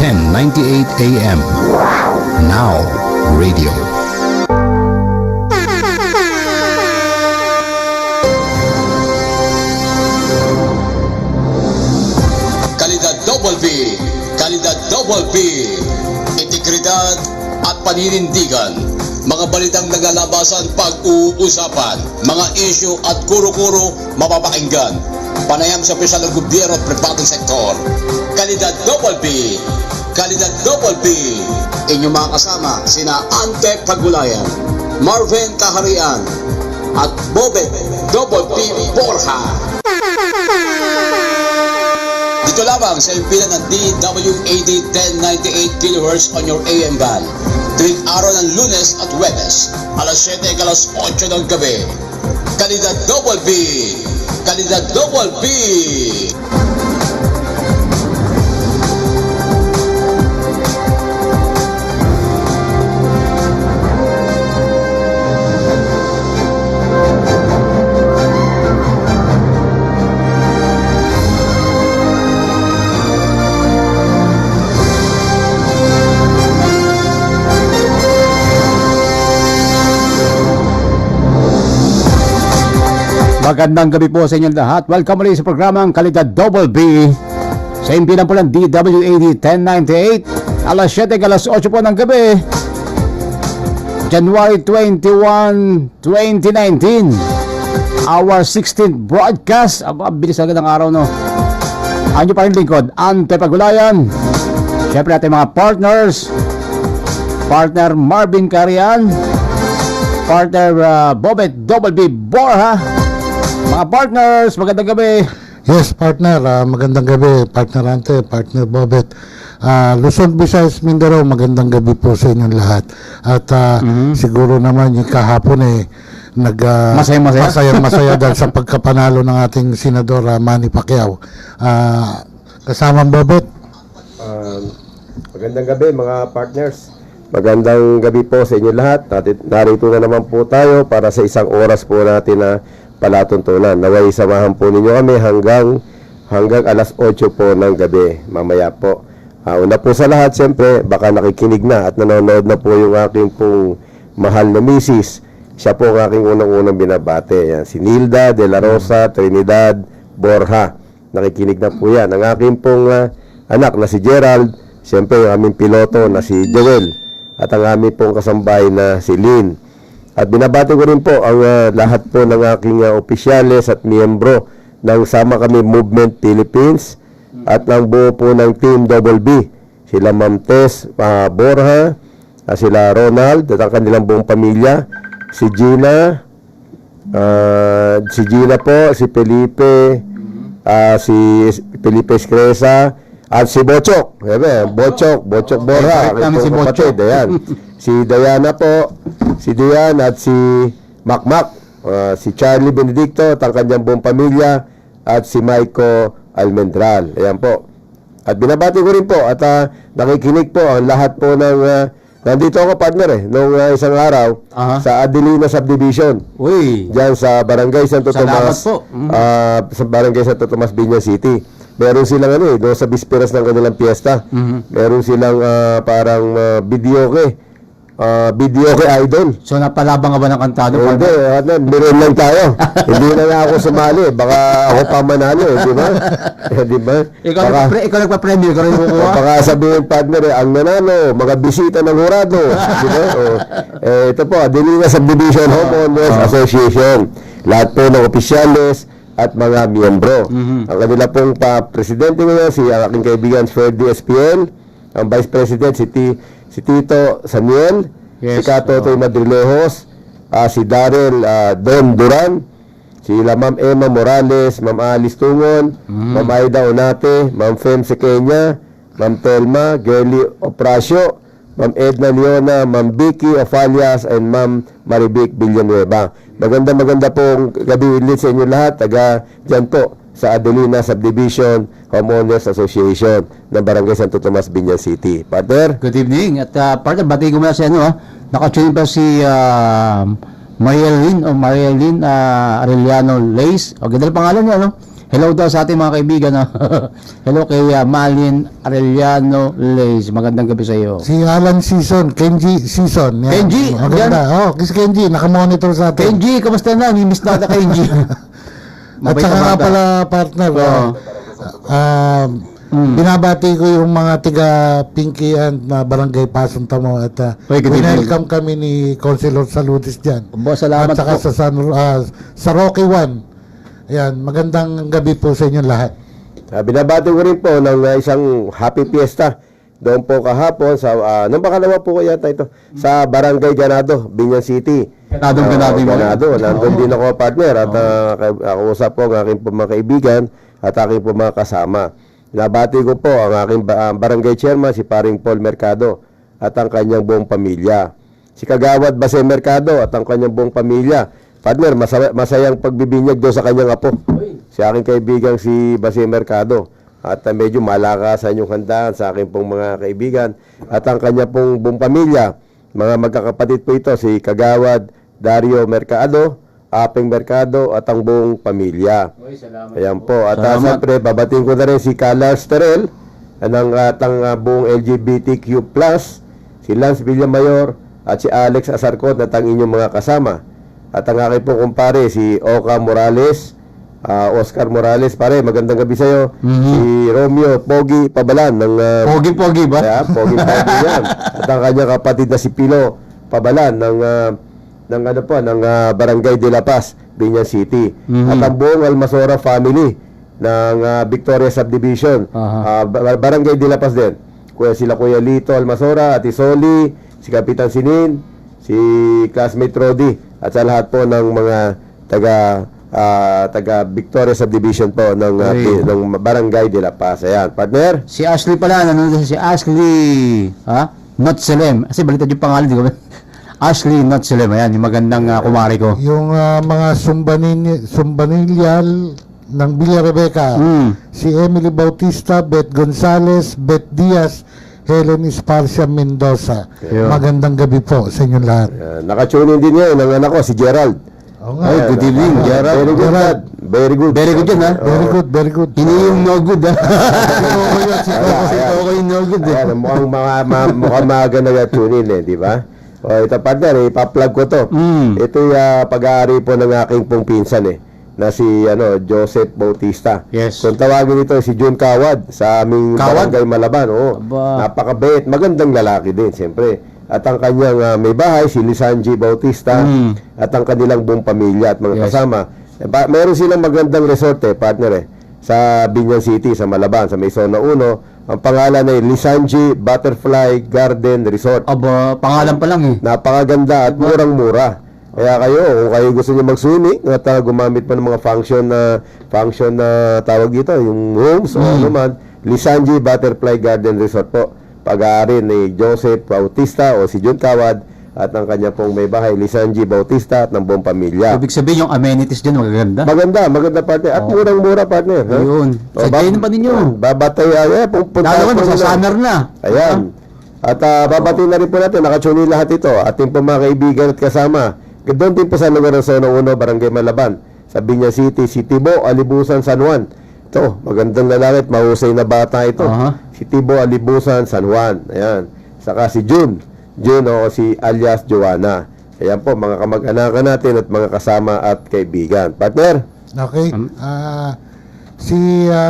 1098 AM. Now Radio. Kalidad Double B, Kalidad Double B, integridad at paninindigan, mga balitang nagalabasan pag-uusapan, mga issue at kuro-kuro mapapakinggan, panayam sa opisyal ng gobyerno at pribadong sektor. Kalidad Double B, Kalidad Double B, inyong mga kasama sina Ante Pagulayan, Marvin Kaharian at Bobet Double B Borja. Dito lamang sa impilan ng DWAD 1098 kHz on your AM band. Tuwing araw ng Lunes at Huwebes, alas 7 hanggang alas 8 ng gabi. Kalidad Double B! Kalidad Double B! Magandang gabi po sa inyong lahat. Welcome ulit sa programang Kalidad Double B. Sa impilan po ng DWAD 1098, alas 7 hanggang alas 8 po ng gabi, January 21, 2019. Our 16th broadcast. Bilis agad ang araw, no? Ang nyo pa rin lingkod, Ante Pagulayan. Siyempre natin mga partners, partner Marvin Carian, partner Bobet Double B Borja. Mga partners, magandang gabi. Yes, partner, magandang gabi, partner Ante, partner Bobet. Luzon, Visayas, Mindanao, magandang gabi po sa inyong lahat. At siguro naman yung kahapon masaya dahil sa pagkapanalo ng ating Senador Manny Pacquiao. Kasama Bobet. Magandang gabi mga partners. Magandang gabi po sa inyo lahat. Narito na naman po tayo para sa isang oras po natin na palatuntunan. Naway samahan po ninyo kami hanggang alas 8 po ng gabi mamaya po. Una po sa lahat, siyempre, baka nakikinig na at nanonood na po yung aking pong mahal na misis. Siya po ang aking unang-unang binabate. Yan, si Nilda de la Rosa Trinidad Borja. Nakikinig na po yan. Ang aking pong anak na si Gerald. Siyempre, yung aming piloto na si Joel. At ang aming pong kasambahay na si Lynn. At binabati ko rin po ang lahat po ng aking opisyales at miyembro ng Sama Kami Movement Philippines at ng buo po ng Team Double B. Sila Ma'am Tess Borja, sila Ronald at ang kanilang buong pamilya, si Gina po, si Felipe, si Felipe Escresa, at si Bochok. Bochok Borja, Si kapatid, ayan. Si Diana po, si Dian at si Makmak, si Charlie Benedicto at ang kanyang buong pamilya, at si Maiko Almendral. Ayan po. At binabati ko rin po at nakikinig po ang lahat po ng nandito ako, partner, nung isang araw sa Adelina Subdivision. Uy, Diyan sa Barangay Santo Tomas. po. Sa Barangay Santo Tomas, Binyan City. Meron silang doon sa bisperas ng kanilang piyesta. Meron silang parang videoke idol. so napalabang ka ba ng kantado? Hindi, meron lang tayo. Hindi na nga ako sumali. Baka ako pa manalo, di ba? Di ba? Ikaw nagpa-premier, ikaw rin kukuha. Baka sabihin, partner, ang nanalo, mga bisita ng hurado. Di ba? Ito po, Adelina Subdivision Homeowners Association. Lahat po ng opisyales at mga miyembro. Ang kanila pong presidente ngayon, si aking kaibigan Ferdy SPL. Ang vice president, si Tito Samuel, si Katotoy Madrilejos, si Daryl Don Duran, sila Ma'am Emma Morales, Ma'am Alice Tungon, Ma'am Aida Onate, Ma'am Fem Sequeña, Ma'am Telma, Gerly Oprasio, Ma'am Edna Leona, Ma'am Vicky Ofalias, and Ma'am Marivic Villanueva. Maganda pong gabi ulit sa inyo lahat. Taga dyan po sa Adelina Subdivision Homeowners Association ng Barangay Santo Tomas, Binyan City. Partner? Good evening. At partner, bati ko muna si nakatune pa si Marielyn Arellano Lace. O, ganda na pangalan niya, Hello daw sa ating mga kaibigan. Hello kay Malin Arellano Lays. Magandang gabi sa iyo. Si Alan Season, Kenji Season. Yan. Kenji, Maganda. Oh, si Kenji, nakamonitor sa atin. Kenji, kamusta na? Mimiss na kita, Kenji. At saka nga pala, partner, binabati ko yung mga tiga Pinky and Barangay Pasong Tamo at welcome kami ni Councilor Salutis dyan. Salamat at saka po. sa Rocky One. Ayan, magandang gabi po sa inyo lahat. Binabati ko rin po ng isang happy fiesta doon po kahapon sa nung bakalawa po ko yata ito sa Barangay Ganado, Binyan City. Ganado. Nandun din ako, partner, at kausap ko ang aking mga kaibigan at aking mga kasama. Nabati ko po ang aking barangay chairman, si Paring Paul Mercado at ang kanyang buong pamilya. Si Kagawad Base Mercado at ang kanyang buong pamilya. Partner, masayang pagbibinyag doon sa kanyang apo. Si aking kaibigan si Base Mercado. At medyo malakasan yung handaan sa aking pong mga kaibigan. At ang kanya pong buong pamilya, mga magkakapatid po ito, si Kagawad Dario Mercado, Apeng Mercado at ang buong pamilya. Ayan po. At siyempre, babatiin ko na rin si Carlos Terrell at ang buong LGBTQ+, si Lance Villamayor at si Alex Asarcot at ang inyong mga kasama. At ang aking pong kumpare, si Oka Morales, Oscar Morales, pare, magandang gabi sa'yo. Si Romeo Pogi Pabalan ng Pogi ba? yeah, Pogi yan. At ang kanyang kapatid na si Pilo Pabalan ng Barangay de la Paz, Binyan City. At ang buong Almasora family ng Victoria Subdivision, Barangay de la Paz din. Sila Kuya Lito Almasora, Ati Soli, si Kapitan Sinin, si classmate Rodi, at sa lahat po ng mga taga Victoria Subdivision po ng Barangay de la Paz. Ayan, partner. Si Ashley pala, nanonood si Ashley, Not Selem. Kasi balita yung pangalan, di ko ba? Ashley Not Selem. Ayan, yung magandang kumari ko. Yung mga sumbanilial ng Villa Rebecca, si Emily Bautista, Beth Gonzales, Beth Diaz, Helen Esparcia Mendoza. Magandang gabi po sa inyong lahat. Nakatune din ngayon ang anak ko, si Gerald. Ay, good evening, Gerald. Very good, Gerald. Very good. Very good yun, ha? Very good. Hindi yung no good, ha? Okay, no good, eh. Ayan, mukhang maaga nag-tune in, di ba? O, ito, partner, ipa-plug ko to. Ito yung pag-aari po ng aking pong pinsan, na si Joseph Bautista. Yes. Kung tawagin ito si June Kawad sa aming Barangay Malaban. Napakabait, magandang lalaki din, siyempre. At ang kanyang may bahay, si Lisanji Bautista, at ang kanilang buong pamilya at mga kasama. Meron silang magandang resort, partner, sa Binyan City, sa Malaban, sa may Zona 1. Ang pangalan ay Lisanji Butterfly Garden Resort. Pangalan pa lang, eh. Napakaganda at murang-mura. Kaya kung kayo gusto niyo mag-swimming at gumamit pa ng mga function na tawag dito, yung rooms o ano man, Lisanji Butterfly Garden Resort po. Pag-aari ni Joseph Bautista o si Jun Kawad at ang kanya pong may bahay, Lisanji Bautista at ng buong pamilya. Ibig sabihin yung amenities dyan magaganda. Maganda partner. At murang-mura partner. Ayun. Sadyain pa ninyo. Babatay, lalo ka sa summer na. Ayan. At babatay na rin po natin, nakatune lahat ito. Ating po mga kaibigan at kasama. Doon din po sa lugar ng Zona 1, Barangay Malaban, sa Binyan City, si Tibo Alibusan, San Juan. Ito, magandang lalaki at mahusay na bata ito. Si Tibo Alibusan, San Juan. Ayan. Saka si June o si alias Joanna. Ayan po, mga kamag-anakan natin at mga kasama at kaibigan. Partner? Okay.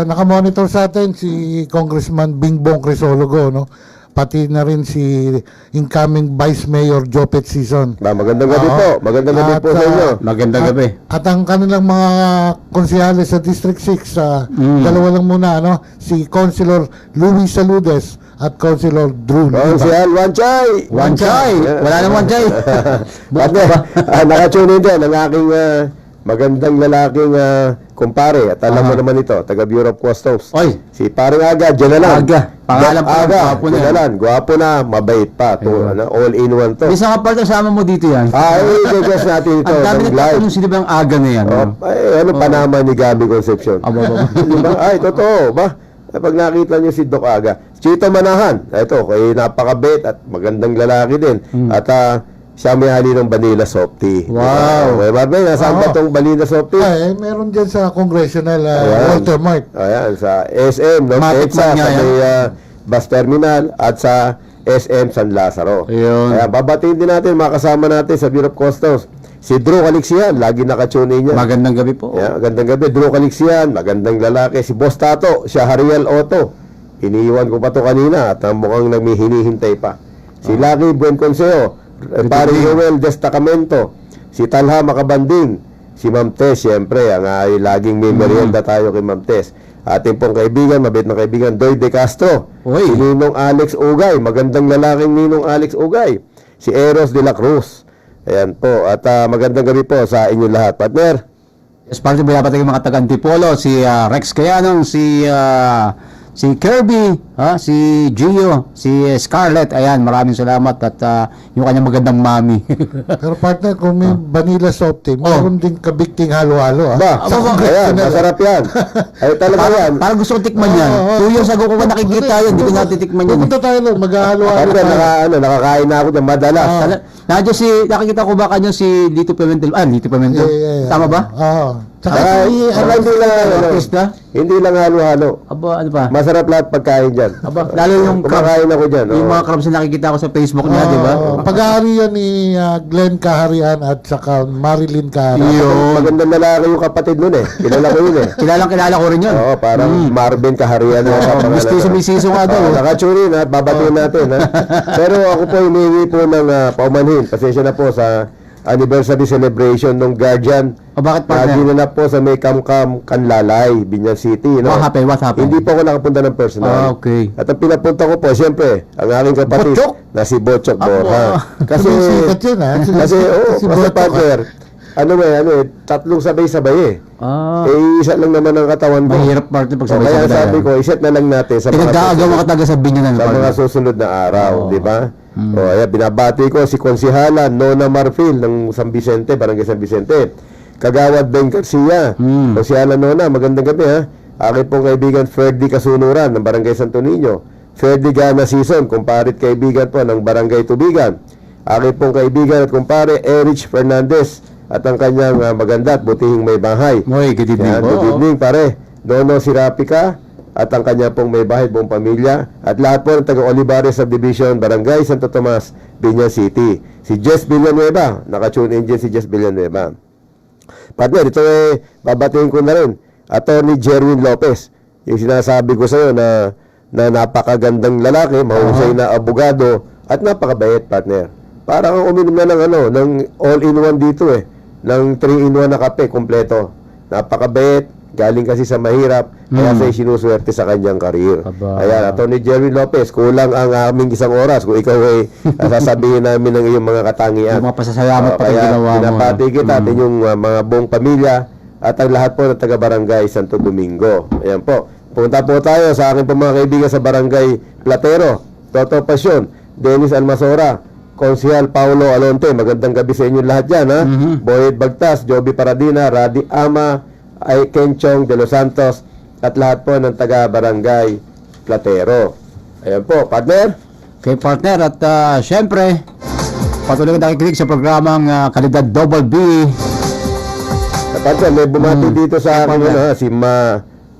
Nakamonitor sa atin si Congressman Bingbong Crisologo, no? Pati na rin si incoming Vice Mayor Jopet Season. Magandang gabi po. Magandang gabi po sa inyo. Magandang gabi. At ang kanilang mga konsehales sa District 6, dalawa lang muna, si Councilor Louis Saludes at Councilor Drew Lipa. Councilor Wanchay! Wala nang Wanchay! Nakatune din ang aking magandang lalaking kumpare. At alam mo naman ito, taga Bureau of Customs. Oy! Si Paring Aga, dyan na lang. Aga. Pangalan pa lang, gwapo na. Dyan na lang. Gwapo na, mabait pa. All in one to. Isa nga pala kasama mo dito yan. I-guess natin ito. Ang dami nagtatanong sino ba ang Aga na yan? Panama ni Gabi Concepcion. Diba? Ay, totoo. Pag nakita niyo si Doc Aga. Chito Manahan. Ito, kay napakabait at magandang lalaki din. At siya may-ari ng Vanilla Soft Tea. Wow. Okay, Partner, nasaan ba Oo. itong Vanilla Soft Tea? Ay, meron dyan sa Congressional Ayan. Walter Mart. Ayan, sa SM, no? Matikman EDSA, niya sa yan. may bus terminal at sa SM San Lazaro. Ayun. Kaya babatiin din natin, makasama natin sa Bureau of Customs. Si Drew Calixian, lagi nakatune in yan. Magandang gabi po. Yeah, magandang gabi. Drew Calixian, magandang lalaki. Si Boss Tato, siya Hariel Otto. Iniiwan ko pa to kanina at mukhang hinihintay pa. Si Lucky Buenconseo, Pare Joel Destacamento, si Talha Makabanding, si Ma'am Tess, siyempre, ang laging may merienda tayo kay Ma'am Tess. Ating pong kaibigan, mabait na kaibigan, Doy De Castro. Uy. Si Ninong Alex Ugay, magandang lalaking Ninong Alex Ugay. Si Eros de la Cruz. Ayan po, at magandang gabi po sa inyong lahat, partner. Yes, partner, pinapatay yung mga taga-Antipolo, si Rex Cayanong, si Kirby, si Gio, si Scarlett. Ayan, maraming salamat at yung kanyang magandang mami. Pero partner, kung may Vanilla Soft Tea, meron din kabikting halo-halo. Ba, Sa ayan, Congressional. masarap yan. Ay, talaga yan. Parang gusto kong tikman yan. Oo, 2 years ago ko pa nakikita yan, hindi ko natitikman yan. Pupunta tayo lang, mag-halo-halo Partner, tayo. nakakain na ako dyan madalas. Nakikita ko ba kanya si Lito Pimentel? Lito Pimentel. Yeah. Tama ba? Oo. Tsaka Hindi lang, Artista? hindi lang halo-halo. Aba, ano pa? Masarap lahat pagkain dyan. Aba, lalo yung Kumakain ako dyan. Yung oo. mga crabs na nakikita ko sa Facebook niya, di ba? Pag-aari yan ni Glenn Kaharian at saka Marilyn Kaharian. Yun. Magandang lalaki yung kapatid nun eh. Kilala ko yun eh. Kilala ko rin yun. Oo, parang Marvin Kaharian. Mistiso nga daw. Nakatsurin at babatiin natin. Ha? Pero ako po humingi po ng paumanhin. Pasensya na po sa anniversary celebration ng Guardian. O bakit partner? Ginanap po sa may Kamkam Kanlalay, Binyan City. No? What happened? Hindi po ako nakapunta ng personal. Okay. At ang pinapunta ko po, siyempre, ang aking kapatid Botchok? na si Botchok Borja. Kasi, Sikat yun, ha? kasi, Si kasi Botchok, partner, tatlong sabay-sabay eh. Isa lang naman ang katawan ko. Mahirap partner pag So, kaya sabay-sabay. sabi ko, iset na lang natin sa mga Pinagkakagawa ka talaga sa binyanan. sa mga susunod na araw, di ba? O, ayan, binabati ko si Konsihala Nona Marfil ng San Vicente, Barangay San Vicente. Kagawad Ben Garcia. Konsihala Nona, magandang gabi ha. Akin pong kaibigan Ferdy Kasunuran ng Barangay Santo Niño. Ferdy Gana Season, kumparit kaibigan po ng Barangay Tubigan. Akin pong kaibigan at kumpare Erich Fernandez at ang kanyang maganda at butihing may bahay. Moy, good evening Yan, po. good evening pare. Nono Sirapika at ang kanya pong may bahay, buong pamilya at lahat po ng taga Olivares Subdivision, Barangay Santo Tomas, Binyan City. Si Jess Villanueva, naka-tune in dyan si Jess Villanueva. Partner, ito babatiin ko na rin. Attorney Jerwin Lopez, yung sinasabi ko sa'yo na napakagandang lalaki, mahusay na abogado at napakabait, partner. Parang uminom na ng all-in-one dito eh. Ng 3-in-1 na kape, kompleto. Napakabait, galing kasi sa mahirap, kaya sa'yo sinuswerte sa kanyang karir. Aba. Ayan, Atty. Jerry Lopez, kulang ang aming isang oras. Kung ikaw ay sasabihin namin ng iyong mga katangian. Yung mga pasasalamat pa Kaya ginawa mo. pinapati kita at inyong mga buong pamilya at ang lahat po ng taga-barangay Santo Domingo. Ayan po. Punta po tayo sa aking mga kaibigan sa Barangay Platero, Toto Pasyon, Dennis Almasora, Konsihal Paulo Alonte, magandang gabi sa inyo lahat dyan, ha? Boyd Bagtas, Joby Paradina, Radi Ama, ay Kenchong de los Santos, at lahat po ng taga-barangay Platero. Ayan po, partner. Okay, partner. At syempre, patuloy ka nakikinig sa programang Kalidad Double B. Partner, may bumati dito sa akin, si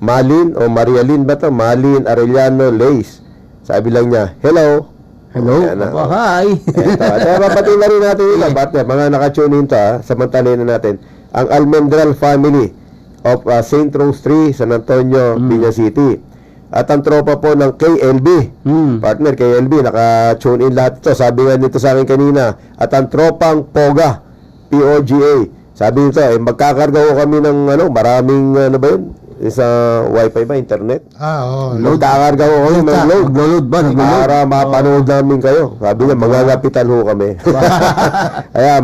Malin, o Marialin ba to? Malin Arellano Lace. Sabi lang niya, hello. Hello? Ayan na. Aba, hi! Kaya papatin na rin natin ito, partner, mga nakatune in to, samantalin na natin, ang Almendral family of St. Rose 3, San Antonio, Binyan City. At ang tropa po ng KLB, partner, KLB, naka-tune in lahat ito. Sabi nga nito sa akin kanina, at ang tropang POGA, POGA. Sabi nito, magkakarga ko kami ng maraming, sa wifi ba, internet? Oo. Magkakarga ko kami ng load. Naglo-load ba? Naglo-load? Para mapanood namin kayo. Sabi niya, magagapitan ho kami. Ayan,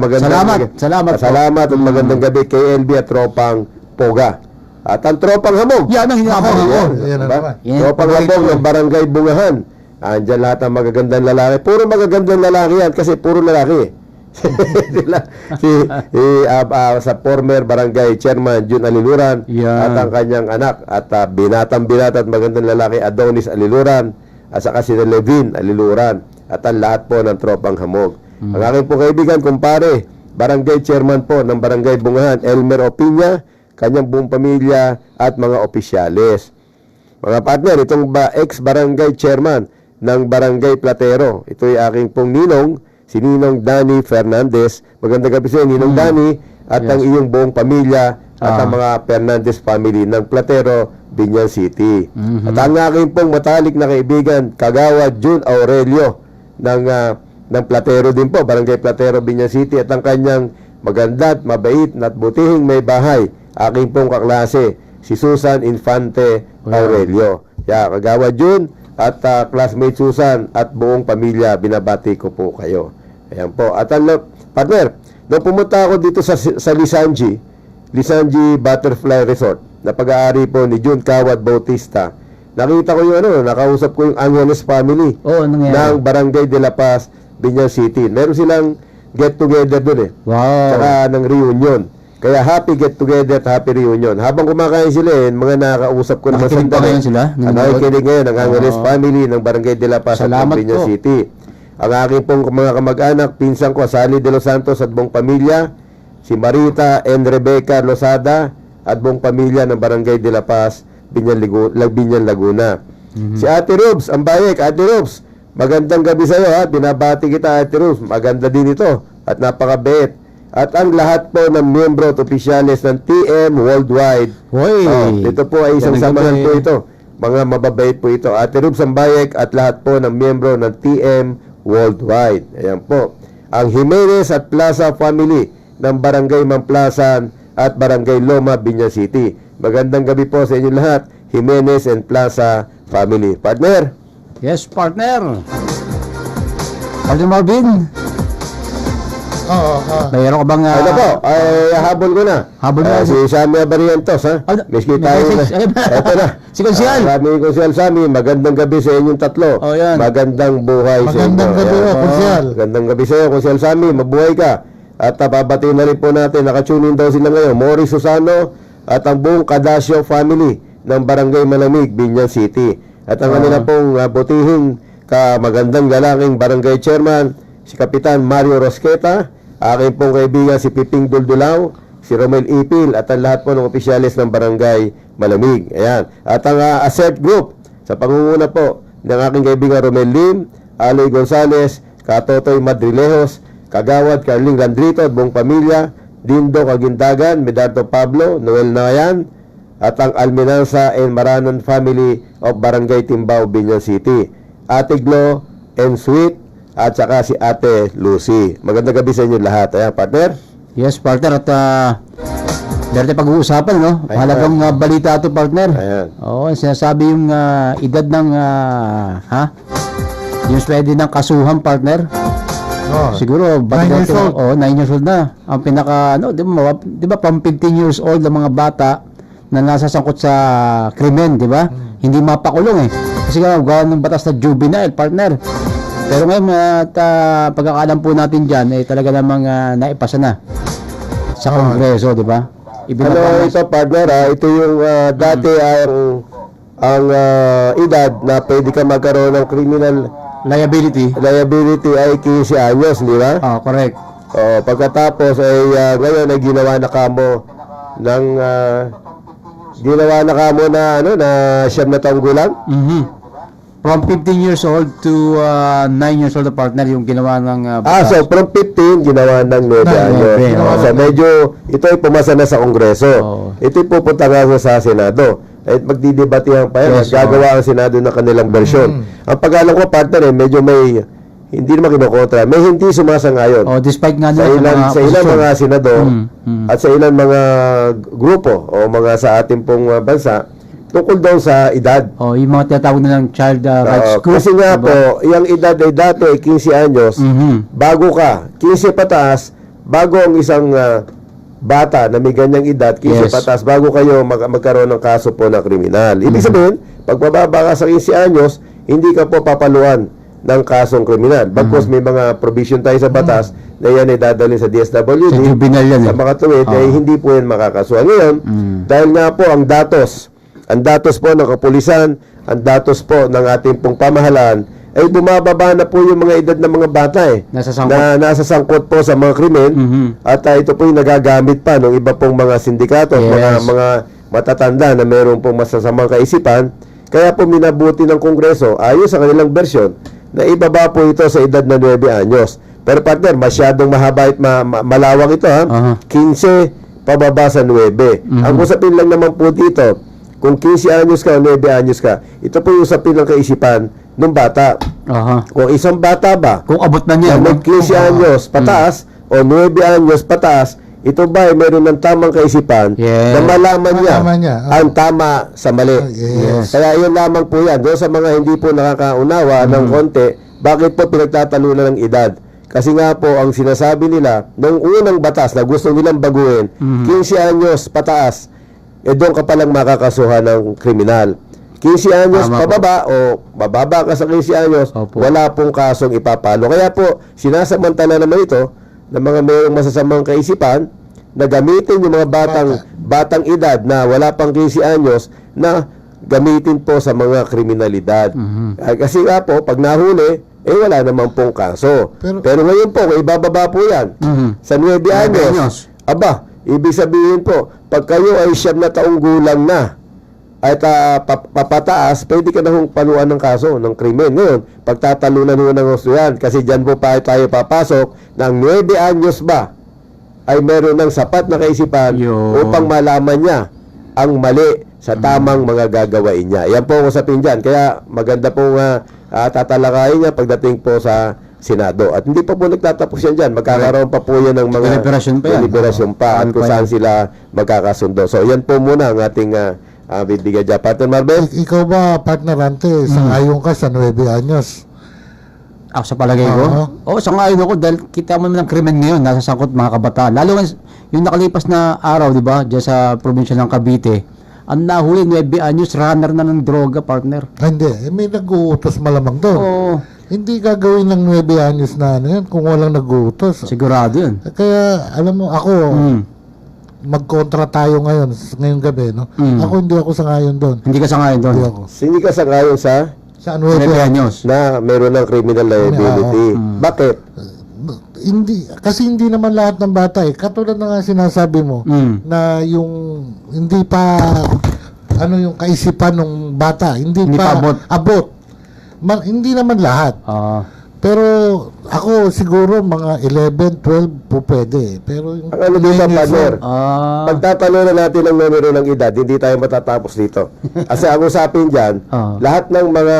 Salamat at magandang gabi KLB at tropang Poga. At ang tropang Hamog. Yan ang hinapang ako. Yan ang naman. Yan, Tropang paborito Hamog ko. ng Barangay Bungahan. Andyan lahat ng magagandang lalaki. Puro magagandang lalaki yan kasi puro lalaki. Sa former barangay chairman Jun Aliluran Yan. at ang kanyang anak at binatang-binata at magandang lalaki Adonis Aliluran at saka si Levin Aliluran at ang lahat po ng tropang Hamog. Ang aking po kaibigan, kumpare, barangay chairman po ng Barangay Bungahan, Elmer Opinya, kanyang buong pamilya at mga opisyales. Mga partner, itong ex-barangay chairman ng Barangay Platero. Ito ay aking pong ninong, si Ninong Danny Fernandez. Magandang gabi sa iyo, Ninong Danny, at ang iyong buong pamilya at ang mga Fernandez family ng Platero, Binyan City. At ang aking pong matalik na kaibigan, Kagawad June Aurelio ng Platero din po, Barangay Platero, Binyan City, at ang kanyang maganda at mabait at butihing may bahay, aking pong kaklase, si Susan Infante Aurelio. Kagawad June at classmate Susan at buong pamilya, binabati ko po kayo. Ayan po. At partner, nung pumunta ako dito sa Lisanji Butterfly Resort, na pag-aari po ni June Kawad Bautista, nakita ko yung nakausap ko yung Angeles family ng Barangay de la Paz, Binyan City. Meron silang get-together doon eh. Wow. Saka ng reunion. Kaya happy get-together at happy reunion. Habang kumakain sila mga nakakausap ko naman Nakikinig pa ngayon sila? Nakikinig ngayon ang Angeles family ng Barangay de la Paz at Salamat Binyan po. City. Ang aking pong mga kamag-anak, pinsan ko, Sally de los Santos at buong pamilya, si Marita and Rebecca Losada at buong pamilya ng Barangay de la Paz, Binyan Laguna. Si Ate Rubs, ang bayek, Ate Rubs, magandang gabi sa iyo, ha. Binabati kita, Ate Rubs. Maganda din ito at napakabait. At ang lahat po ng miyembro at opisyales ng TM Worldwide. Hoy. Ito po ay isang samahan po ito. Mga mababait po ito. Ate Rubs Sambayek at lahat po ng miyembro ng TM Worldwide. Ayan po. Ang Jimenez at Plaza family ng Barangay Mamplasan at Barangay Loma, Binyan City. Magandang gabi po sa inyo lahat. Jimenez and Plaza family. Partner. Yes, partner. Partner Marvin. Mayroon ka bang... Ano po? Ay, habol ko na. Habol mo na. Si Sammy Abarientos, ha? Miski tayo na. Ito na. Si Konsyal. Konsyal Sammy, magandang gabi sa inyong tatlo. Oh, yan. Magandang buhay sa inyo. Magandang gabi, Ayan. Konsyal. Magandang gabi sa iyo, Konsyal Sammy. Mabuhay ka. At papatiin na rin po natin, nakatunin daw sila ngayon, Morris Susano at ang buong Cadasio family ng Barangay Malamig, Binyan City. At ang kanila pong butihing magandang lalaking barangay chairman, si Kapitan Mario Rosqueta, aking pong kaibigan si Piping Duldulaw, si Romel Ipil, at ang lahat po ng opisyalis ng Barangay Malamig. Ayan. At ang ASERT Group, sa pangunguna po ng aking kaibigan Romel Lim, Aloy Gonzales, Katotoy Madrilejos, Kagawad Carling Landrito at buong pamilya, Dindo Kagindagan, Medardo Pablo, Noel Nayan, at ang Almenanza and Maranan family of Barangay Timbao, Binyan City, Ate Glo and Sweet, at saka si Ate Lucy. Magandang gabi sa inyo lahat. Ayan, partner. Yes, partner. At dahil pag-uusapan, no? Mahalagang balita ito, partner. Ayan. Oo, sinasabi yung edad ng, yung pwede ng kasuhan, partner. Siguro, 9 years old. 9 years old na. Ang pinaka, di ba, from 15 years old ang mga bata na nasasangkot sa krimen, di ba? Hindi mapakulong eh. Kasi gawa ng batas na juvenile, partner. Pero ngayon, pagkakalam po natin dyan, talaga namang naipasa na sa Kongreso, di ba? Ano ito, partner, ito yung dati ang edad na pwede ka magkaroon ng criminal Liability. ay 15 anyos, di ba? Correct. Pagkatapos ay ngayon ay ginawa na kamo na na 9 na taong gulang. From 15 years old to 9 years old, partner, yung ginawa ng So from 15 ginawa ng 9 anyos. So medyo ito ay pumasa na sa Kongreso. Ito ay pupunta nga sa Senado. At magdidebatehan pa yan. Yes, Gagawa ang Senado ng kanilang version. Ang pag-alam ko, partner, medyo may hindi naman kinokontra. May hindi sumasang-ayon. Despite nga Sa ilang mga senador at sa ilang mga grupo o mga sa ating pong bansa tungkol daw sa edad. Yung mga tinatawag nilang child rights group. Kasi nga po, yung edad ay dati ay 15 anyos, bago ka, 15 pataas, bago ang isang bata na may ganyang edad, 15 pataas, bago kayo magkaroon ng kaso po na kriminal. Ibig sabihin, pag bababa ka sa 15 anyos, hindi ka po papaluan ng kasong kriminal. Bagkus may mga provision tayo sa batas na yan ay dadalhin sa DSWD. Sa juvenile yan sa mga tuwid, hindi po yan makakasuhan. Ngayon, dahil nga po ang datos po ng kapulisan, ang datos po ng ating pong pamahalaan ay bumababa na po yung mga edad ng mga bata Nasasangkot. na nasasangkot po sa mga krimen at ito po yung nagagamit pa ng iba pong mga sindikato at Yes. mga matatanda na meron pong masasamang kaisipan. Kaya po minabuti ng Kongreso ayon sa kanilang bersyon na ibaba po ito sa edad na 9 anyos. Pero partner, masyadong mahaba at malawak ito ha. Aha. 15 pababa sa 9. Ang usapin lang naman po dito, kung 15 anyos ka o 9 anyos ka, ito po yung usapin ng kaisipan ng bata. Aha. Kung isang bata ba, Kung abot na niya, na no? may 15 anyos pataas o 9 anyos pataas, ito ba ay meron ng tamang kaisipan Yes. na malaman niya, Malaman niya, ang tama sa mali. Yes. Kaya yun lamang po yan. Doon sa mga hindi po nakakaunawa ng konti, bakit po pinagtatalunan ng edad? Kasi nga po, ang sinasabi nila, nung unang batas na gusto nilang baguhin, 15 anyos pataas, doon ka palang makakasuhan ng kriminal. 15 anyos Tama po. pababa o bababa ka sa 15 anyos, Opo. wala pong kasong ipapalo. Kaya po, sinasamantala naman ito ng mga mayroong masasamang kaisipan na gamitin yung mga batang edad na wala pang 15 anyos na gamitin po sa mga kriminalidad. Kasi nga po, pag nahuli, wala naman pong kaso. Pero ngayon po, kung ibababa po yan sa 9 anyos, anyos. aba, ibig sabihin po, pag kayo ay 9 na taong gulang na, at papataas, pwede ka na hong paluan ng kaso ng krimen. Ngayon, pagtatalunan ho ng gusto yan, kasi dyan po pa tayo papasok ng 9 anyos ba ay meron ng sapat na kaisipan Yun. upang malaman niya ang mali sa tamang mga gagawain niya. Yan po ang usapin dyan. Kaya maganda pong tatalakayin niya pagdating po sa Senado. At hindi pa po nagtatapos yan dyan. Magkakaroon pa po yan ng mga Deliberasyon pa yan. deliberasyon pa at Saan kung pa saan sila magkakasundo. So, yan po muna ang ating bibigyan dyan. Partner Marvel? Ikaw ba, partner Ante, sangayon ka sa 9 anyos? Ako sa palagay ko. Oo, sangayon ako dahil kita mo naman ng krimen ngayon, nasa sangkot mga kabataan. Lalo nga yung nakalipas na araw, di ba, dyan sa probinsya ng Cavite, ang nahuli 9 anyos, runner na ng droga, partner. Hindi, may nag-uutos malamang doon. Oo, Hindi gagawin ng 9 anyos na ano yan kung walang nag-uutos. sigurado yun. Kaya, alam mo, ako, magkontra tayo ngayong gabi, no? Ako hindi ako sangayon doon. Hindi ka sangayon doon. Hindi ako. Hindi ka sangayon sa Sa 9 9 anyos. na meron ng criminal liability. Bakit? Hindi, kasi hindi naman lahat ng bata katulad na nga sinasabi mo na yung hindi pa yung kaisipan ng bata, hindi pa pa abot. Hindi naman lahat. Pero ako siguro mga 11, 12 po pwede. Pero yung Ang ano dito, partner? Pagtatalunan natin ang numero ng edad, hindi tayo matatapos dito. Kasi ang usapin dyan, lahat ng mga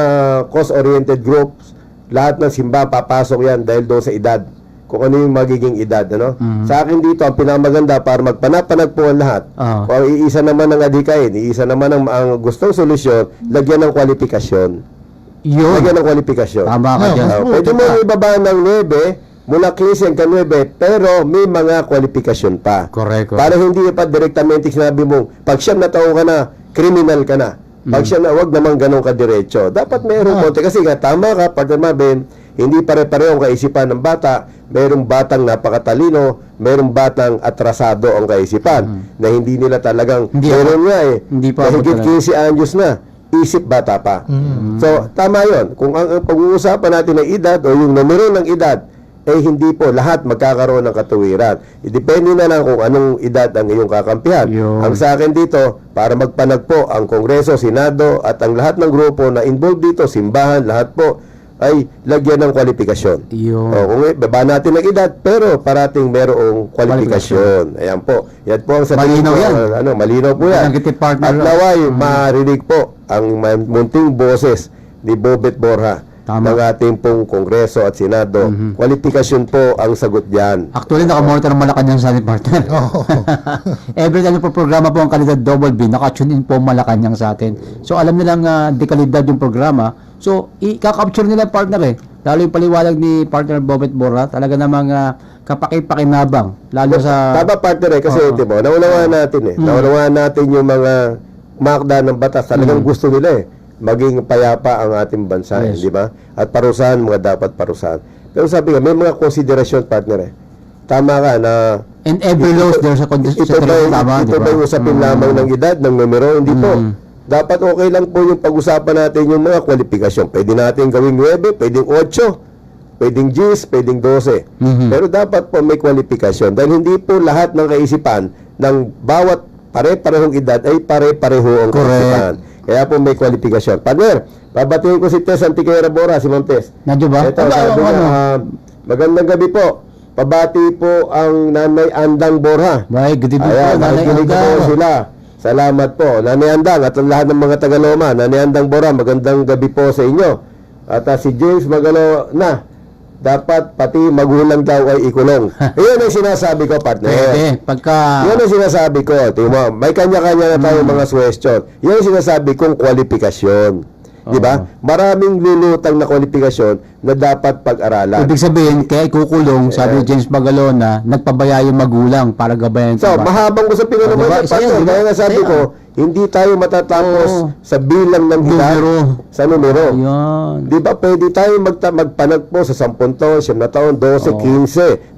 cause-oriented groups, lahat ng simbahan, papasok yan dahil doon sa edad. Kung ano yung magiging edad, ano? Sa akin dito, ang pinamaganda para magpanapanag po ang lahat. Kung iisa naman ang adikain, iisa naman ang gustong solusyon, lagyan ng kwalifikasyon. Yun. Lagyan ng kwalifikasyon. Tama ka dyan. Pwede mo ibaba ng 9, mula 15 hanggang 9, pero may mga kwalifikasyon pa. Correct. Para hindi pa direktamente sinabi mo, pag siyam na taon ka na, criminal ka na. Pag siyam na, wag naman ganun ka diretso. Dapat mayroong konti. Kasi nga, tama ka, partner Marvin, hindi pare-pareho ang kaisipan ng bata. Mayroong batang napakatalino, mayroong batang atrasado ang kaisipan. Na hindi nila talagang, meron nga Hindi pa na ako higit talaga. 15 anyos na, isip bata pa. So, tama yon. Kung ang pag-uusapan natin ng edad o yung numero ng edad, hindi po lahat magkakaroon ng katuwiran. Depende na lang kung anong edad ang iyong kakampihan. Yun. Ang sa akin dito, para magpanag po ang Kongreso, Senado, at ang lahat ng grupo na involved dito, simbahan, lahat po, ay lagyan ng kwalifikasyon. Yun. Kung baba natin ng edad, pero parating merong kwalifikasyon. Ayan po. Yan po ang sa tingin Malinaw ko, yan. malinaw po yan. Ang kitip partner. At naway, marinig po ang munting boses ni Bobet Borja Tama. ng ating pong Kongreso at Senado. Kwalifikasyon po ang sagot diyan. Actually, nakamonitor ng Malacanang sa ating partner. Every time po programa po ang Kalidad Double B, naka-tune in po ang Malacanang sa atin. So, alam nilang dekalidad yung programa. So, i-capture nila partner Lalo yung paliwalag ni partner Bobet Borja, talaga namang kapaki-pakinabang. Lalo sa... Tama partner kasi diba, naunawaan natin naunawaan natin yung mga makda ng batas. Talagang gusto nila maging payapa ang ating bansa, Yes. di ba? At parusahan, mga dapat parusahan. Pero sabi nga, may mga konsiderasyon, partner Tama ka na In every laws, there's a condition. ito ba yung usapin lamang ng edad, ng numero? Hindi po. dapat okay lang po yung pag-usapan natin yung mga kwalifikasyon. Pwede natin gawing 9, pwedeng 8, pwedeng 10, pwedeng 12. Pero dapat po may kwalifikasyon. Dahil hindi po lahat ng kaisipan ng bawat pare-parehong edad ay pare-pareho ang kaisipan. Kaya po may kwalifikasyon. Partner, babatiin ko si Tess Antiquera Bora, si Ma'am Tess. Nandiyo ba? Ito, sabi niya, magandang gabi po. Pabati po ang Nanay Andang Borja. Bye, good evening po, Ayan, Nanay nakikinig Andang. po sila. Salamat po. Nanay Andang at ang lahat ng mga Tagaloma. Nanay Andang Bora, magandang gabi po sa inyo. At si James Magalo na, dapat pati magulang daw ay ikulong. Iyan ang sinasabi ko, partner. Pwede, pagka... Yan ang sinasabi ko. Tingnan mo, may kanya-kanya na tayo mga question. Yan ang sinasabi kong kwalifikasyon. Di ba? Maraming lulutang na kwalifikasyon na dapat pag-aralan. Ibig sabihin, kaya ikukulong, sabi ni James Magalona, nagpabaya yung magulang para gabayan. So, mahabang usapin na naman diba? yan, Isa partner. yan, diba? Kaya nga sabi Isa ko, hindi tayo matatapos sa bilang ng edad, Numero. sa numero. Ayan. Di ba pwede tayo magpanagpo sa 10 taon, 9 taon, 12,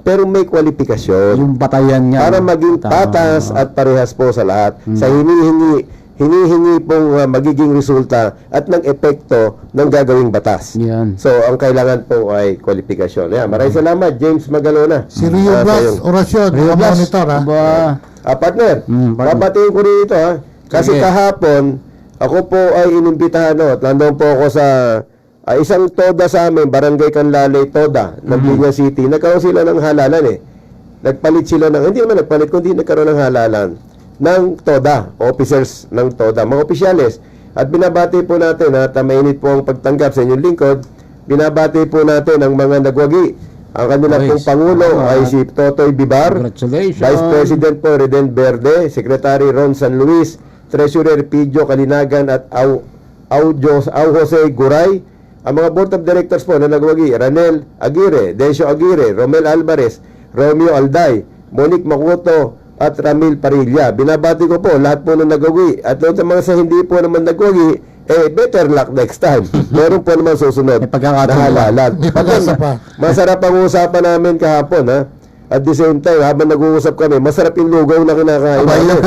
15, pero may kwalifikasyon Yung batayan nga. para no? maging Tama. patas at parehas po sa lahat. Sa hinihingi pong magiging resulta at ng epekto ng gagawing batas. Yan. So, ang kailangan po ay kwalifikasyon. Yan. Maraming salamat, James Magalona. Si Rio Blas, orasyon, Rio Blas, monitor ha. ba? Partner, partner. papatiin ko rin ito ha. Kasi Sige. kahapon, ako po ay inimbitahan at nandun po ako sa isang toda sa amin, Barangay Canlalay Toda, ng Linya City. Nagkaroon sila ng halalan eh. Nagpalit sila ng, hindi naman nagpalit, kundi nagkaroon ng halalan ng toda, officers ng toda, mga opisyales. At binabati po natin at mainit po ang pagtanggap sa inyong lingkod. Binabati po natin ang mga nagwagi. Ang kanilang pong Pangulo ay si Totoy Bibar, Congratulations. Vice President po Reden Verde, Secretary Ron San Luis, Treasurer Pidio Kalinagan at Au Jose Guray. Ang mga Board of Directors po na nagwagi, Ranel Aguirre, Dencio Aguirre, Romel Alvarez, Romeo Alday, Monique Makuto, at Ramil Parilla. Binabati ko po lahat po na nagwagi. At doon sa mga sa hindi po naman nagwagi, better luck next time. Meron po naman susunod May pagkakataon na halalan. May pag-asa pa. Masarap ang usapan namin kahapon, ha? At the same time, habang nag-uusap kami, masarap yung lugaw na kinakain namin.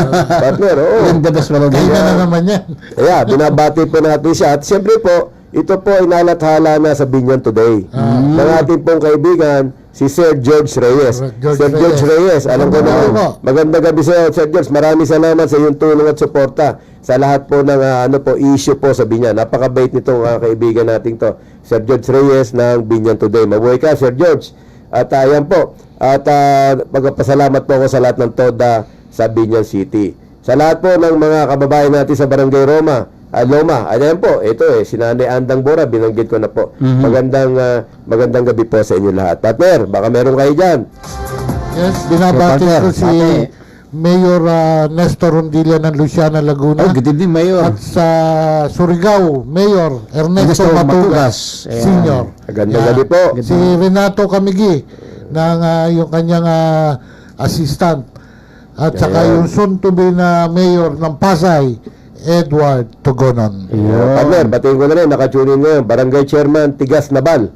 Partner, oo. Yung the best pala Kaya na naman yan. Kaya, binabati po natin siya. At siyempre po, ito po ay nalathala na sa Binyan Today. Ng ating pong kaibigan, si Sir George Reyes. Sir George Reyes, alam ko na. Magandang gabi sa iyo, Sir George. Maraming salamat sa iyong tulong at suporta sa lahat po ng issue po sa Binyan. Napakabait nitong kaibigan nating to, Sir George Reyes ng Binyan Today. Mabuhay ka, Sir George. At ayan po. At magpasalamat po ako sa lahat ng toda sa Binyan City. Sa lahat po ng mga kababayan natin sa Barangay Loma, ayan po, ito si Nanay Andang Bora, binanggit ko na po. Magandang gabi po sa inyo lahat. Partner, baka meron kayo dyan. Yes, binabati Partner, ko si ate. Mayor Nestor Rondilla ng Luciana, Laguna. Oh, good evening, Mayor. At sa Surigao, Mayor Ernesto Ernesto Matugas, Matugas. Ayan. Senior. Magandang Yan. gabi po. Si Renato Camigui ng yung kanyang assistant. At saka yung soon to be na Mayor ng Pasay, Edward Togonon. Partner, batiin ko na rin, nakatunin ngayon, Barangay Chairman Tigas Nabal.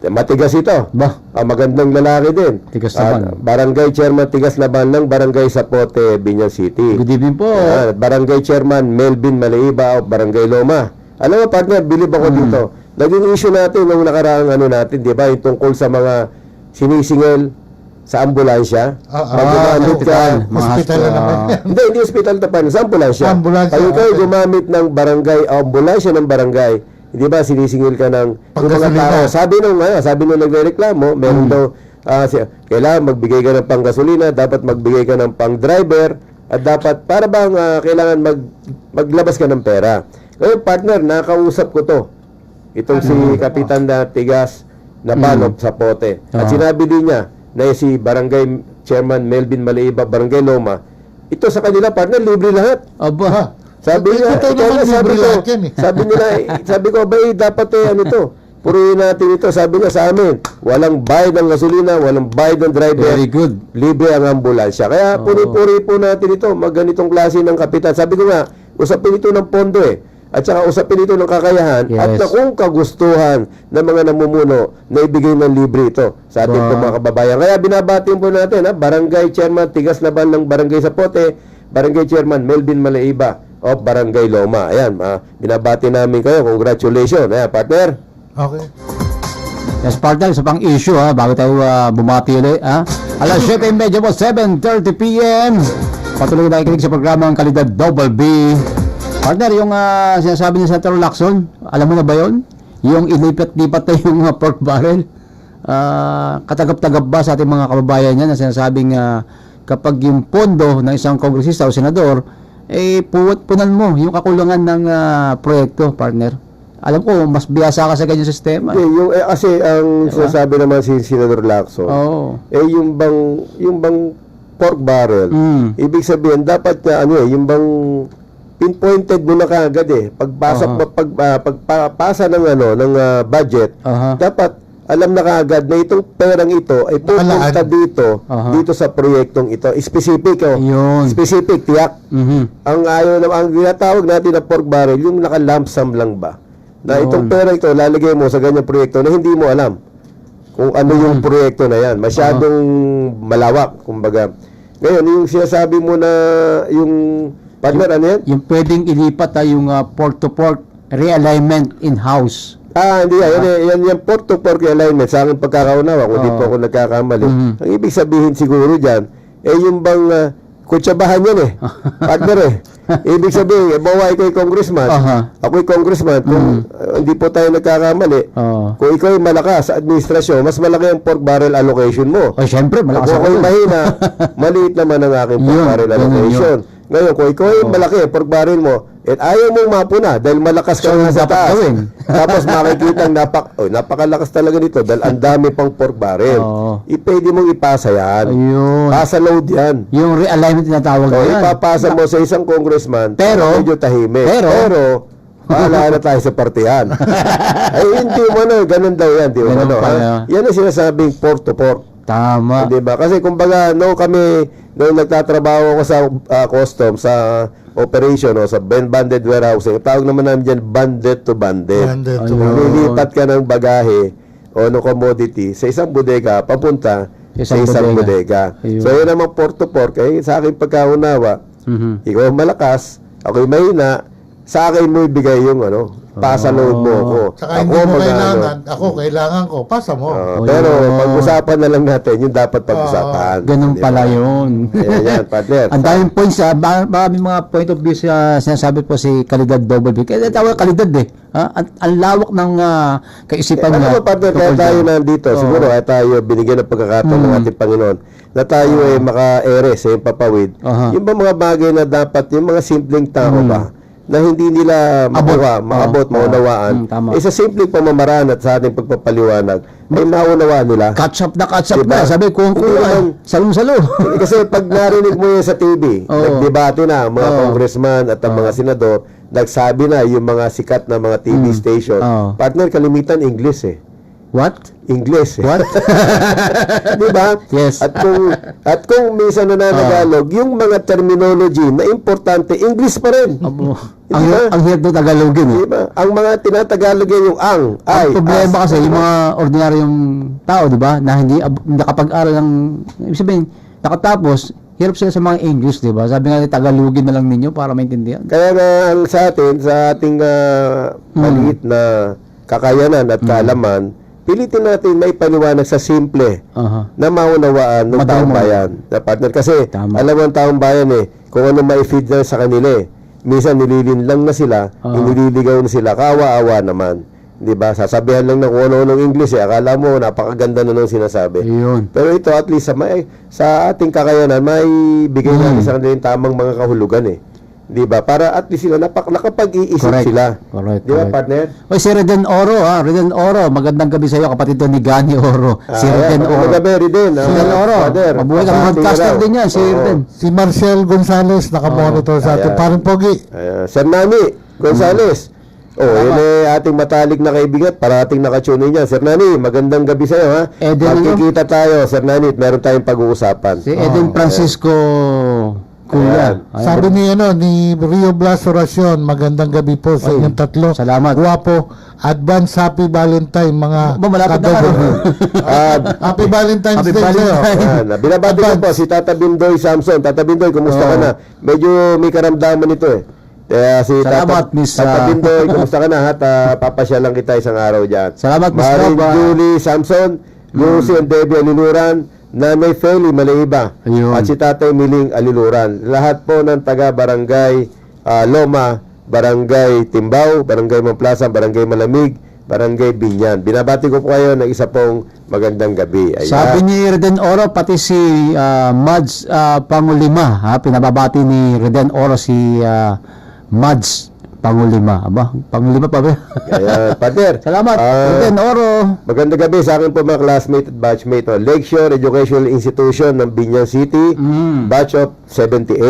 Matigas ito. Ba? Magandang lalaki din. Tigas Nabal. Barangay Chairman Tigas Nabal ng Barangay Sapote, Binyan City. Good evening po. Barangay Chairman Melvin Malaiba of Barangay Loma. Alam mo, partner, bilib ako dito. Naging issue natin nung nakaraang natin, di ba, yung tungkol sa mga sinisingil sa ambulansya. Pag gumamit ka, Hospital na naman yan. hindi hospital tapan, sa ambulansya. Ambulansya, Pag ikaw okay. gumamit ng barangay, ambulansya ng barangay, hindi ba sinisingil ka ng yung mga Panggasolina. tao. Sabi nung nagrereklamo, meron daw, kailangan magbigay ka ng panggasolina, dapat magbigay ka ng pang-driver, at dapat, para bang kailangan maglabas ka ng pera. Ngayon, partner, nakausap ko to. Itong si Kapitan na Tigas na Balog sa Pote. At sinabi din niya, na si Barangay Chairman Melvin Malaiba, Barangay Loma, ito sa kanila, partner, libre lahat. Aba. Sabi niya, Ito naman libre lahat yan eh. sabi ko, dapat puruin natin ito. Sabi niya sa amin, walang bayad ng gasolina, walang bayad ng driver. Very good. Libre ang ambulansya. Kaya puri-puri po natin ito, ganitong klase ng kapitan. Sabi ko nga, usapin ito ng pondo At saka usapin ito ng kakayahan at na kung kagustuhan ng mga namumuno na ibigay ng libre ito sa ating mga kababayan. Kaya binabati po natin, Barangay Chairman Tigas Nabal ng Barangay Sapote, Barangay Chairman Melvin Malaiba of Barangay Loma. Ayan, binabati namin kayo. Congratulations. Ayan, partner. Okay. Yes, partner, isa pang issue ha, bago tayo bumati ulit ha. Alas 7:30 po, 7:30 p.m. Patuloy na nakikinig sa programang Kalidad Double B. Partner, yung sinasabi ni Senator Lacson, alam mo na ba yun? Yung ilipat-lipat na yung pork barrel. Katagap-tagap ba sa ating mga kababayan yan na sinasabing kapag yung pondo ng isang kongresista o senador, punan mo yung kakulangan ng proyekto, partner. Alam ko, mas biyasa ka sa ganyang sistema. Kasi ang sinasabi naman si Senador Lacson, yung bang pork barrel, ibig sabihin, dapat yung bang pinpointed mo na kaagad pagpasa ng budget, dapat alam na kaagad na itong perang ito ay pupunta dito sa proyektong ito. Specific, specific, tiyak. Ang tinatawag natin na pork barrel, yung naka-lump sum lang ba? Na itong pera ito, lalagay mo sa ganyang proyekto na hindi mo alam kung ano yung proyekto na yan. Masyadong malawak, kumbaga. Ngayon, yung sinasabi mo na yung partner, ano yan? Yung pwedeng ilipat yung port-to-port realignment in-house. Hindi yan. Yan port-to-port realignment. Sa aking pagkakaunawa, kung di po ako nagkakamali. Ang ibig sabihin siguro dyan, yung bang kutsabahan yan partner Ibig sabihin, bawa ikaw ay congressman, ako ay congressman, kung hindi po tayo nagkakamali, kung ikaw ay malakas sa administrasyon, mas malaki ang pork barrel allocation mo. Siyempre, malakas ako. Kung ako ay mahina, maliit naman ang aking pork barrel allocation. Ngayon, kung ikaw ay malaki, pork barrel mo, at ayaw mong mapuna dahil malakas ka nga sa taas. Tapos makikita napakalakas talaga nito dahil ang dami pang pork barrel. Pwede mong ipasa yan. Pasa load yan. Yung realignment tinatawag yan. Ipapasa mo sa isang congressman, pero medyo tahimik. Pero bahala na tayo sa partihan. Hindi mo ganun daw yan. Di mo yan ang sinasabing pork to pork. Tama. Diba? Kasi kumbaga, kami, nung nagtatrabaho ako sa custom, sa operation o sa banded warehousing, tawag naman namin dyan banded to banded. Lilipat ka ng bagahe o ng commodity sa isang bodega papunta sa isang bodega. So yun naman port to port, sa aking pagkaunawa, ikaw malakas, ako'y mahina, sa akin mo ibigay yung pasa load mo ako. Saka hindi mo kailangan, ako kailangan ko, pasa mo. Pero pag-usapan na lang natin, yung dapat pag-usapan. Ganun pala yun. Yan, partner. Ang daming points, marami mga point of view sinasabi po si Kalidad Double B. Kaya tawag Kalidad ang lawak ng kaisipan niya. Ano partner, kaya tayo nandito, siguro ay tayo binigyan ng pagkakataon ng ating Panginoon na tayo ay maka-ere sa iyong papawid. Yung ba mga bagay na dapat, yung mga simpleng tao ba, na hindi nila maabot, maunawaan. Sa simpleng pamamaraan at sa ating pagpapaliwanag, ay maunawaan nila. Catch up na. Sabi, kung salong-salo. Kasi pag narinig mo yan sa TV, nagdebate na ang mga congressman at ang mga senador, nagsabi na yung mga sikat na mga TV station. Partner, kalimitan English What? English. What? Di ba? Yes. At kung minsan nananagalog, yung mga terminology na importante, English pa rin. Ang hirap na Tagalogin. Diba? Ang mga tinatagalog yan yung ang, ay, ang problema kasi yung mga ordinaryong tao, di ba, na hindi nakapag-aral ng, ibig sabihin, nakatapos, hirap sila sa mga English, di ba? Sabi nga, Tagalogin na lang ninyo para maintindihan. Kaya nga sa ating maliit na kakayanan at kaalaman, pilitin natin may paliwanag sa simple na maunawaan ng taong bayan. Na partner, kasi alam mo ang taong bayan kung ano mai-feed na sa kanila minsan nililinlang na sila, inililigaw na sila, kawa-awa naman. Diba? Sasabihan lang ng kung ano-anong English akala mo napakaganda na nung sinasabi. Pero ito at least sa ating kakayanan may bigay natin sa kanila yung tamang mga kahulugan Diba? Para at least sila nakapag-iisip sila. Correct. Diba, partner? O, si Reden Oro, Reden Oro. Magandang gabi sa iyo, kapatid to ni Gani Oro. Si Reden Oro. Magandang gabi, Reden. Reden Oro. Mabuhay kang podcaster din yan, si Reden. Si Marcel Gonzales, nakamonitor sa ating parang pogi. Sir Nani Gonzales. Yun ating matalik na kaibigan, parating nakatune niya. Sir Nani, magandang gabi sa iyo, ha? Magkikita tayo, Sir Nani, at meron tayong pag-uusapan. Si Eden Francisco Kuya. Sabi ni Rio Blas Oracion, magandang gabi po sa inyong tatlo. Salamat. Guwapo. Advance Happy Valentine mga malapit na Happy Valentine's Day sa'yo. Binabati ko po si Tata Bindoy Samson. Tata Bindoy, kumusta ka na? Medyo may karamdaman ito Si Salamat, Miss, Tata Bindoy, kumusta ka na? At papasya lang kita isang araw dyan. Salamat, Miss Maring Rob. Julie Samson, Lucy and Debbie Aliluran, Nanay Feli Maliiba, Ayun. at si Tatay Miling Aliluran. Lahat po ng taga-barangay Loma, Barangay Timbao, Barangay Mamplasan, Barangay Malamig, Barangay Binyan. Binabati ko po kayo ng isa pong magandang gabi. Ayan. Sabi ni Reden Oro, pati si Mads Pangulima, pinababati ni Reden Oro si Mads Pangulima. Aba, Pangulima pa ba? Ayan, partner. Salamat, Reden Oro. Magandang gabi sa akin po mga classmate at batchmate. Lakeshore Educational Institution ng Binyan City, batch of 78.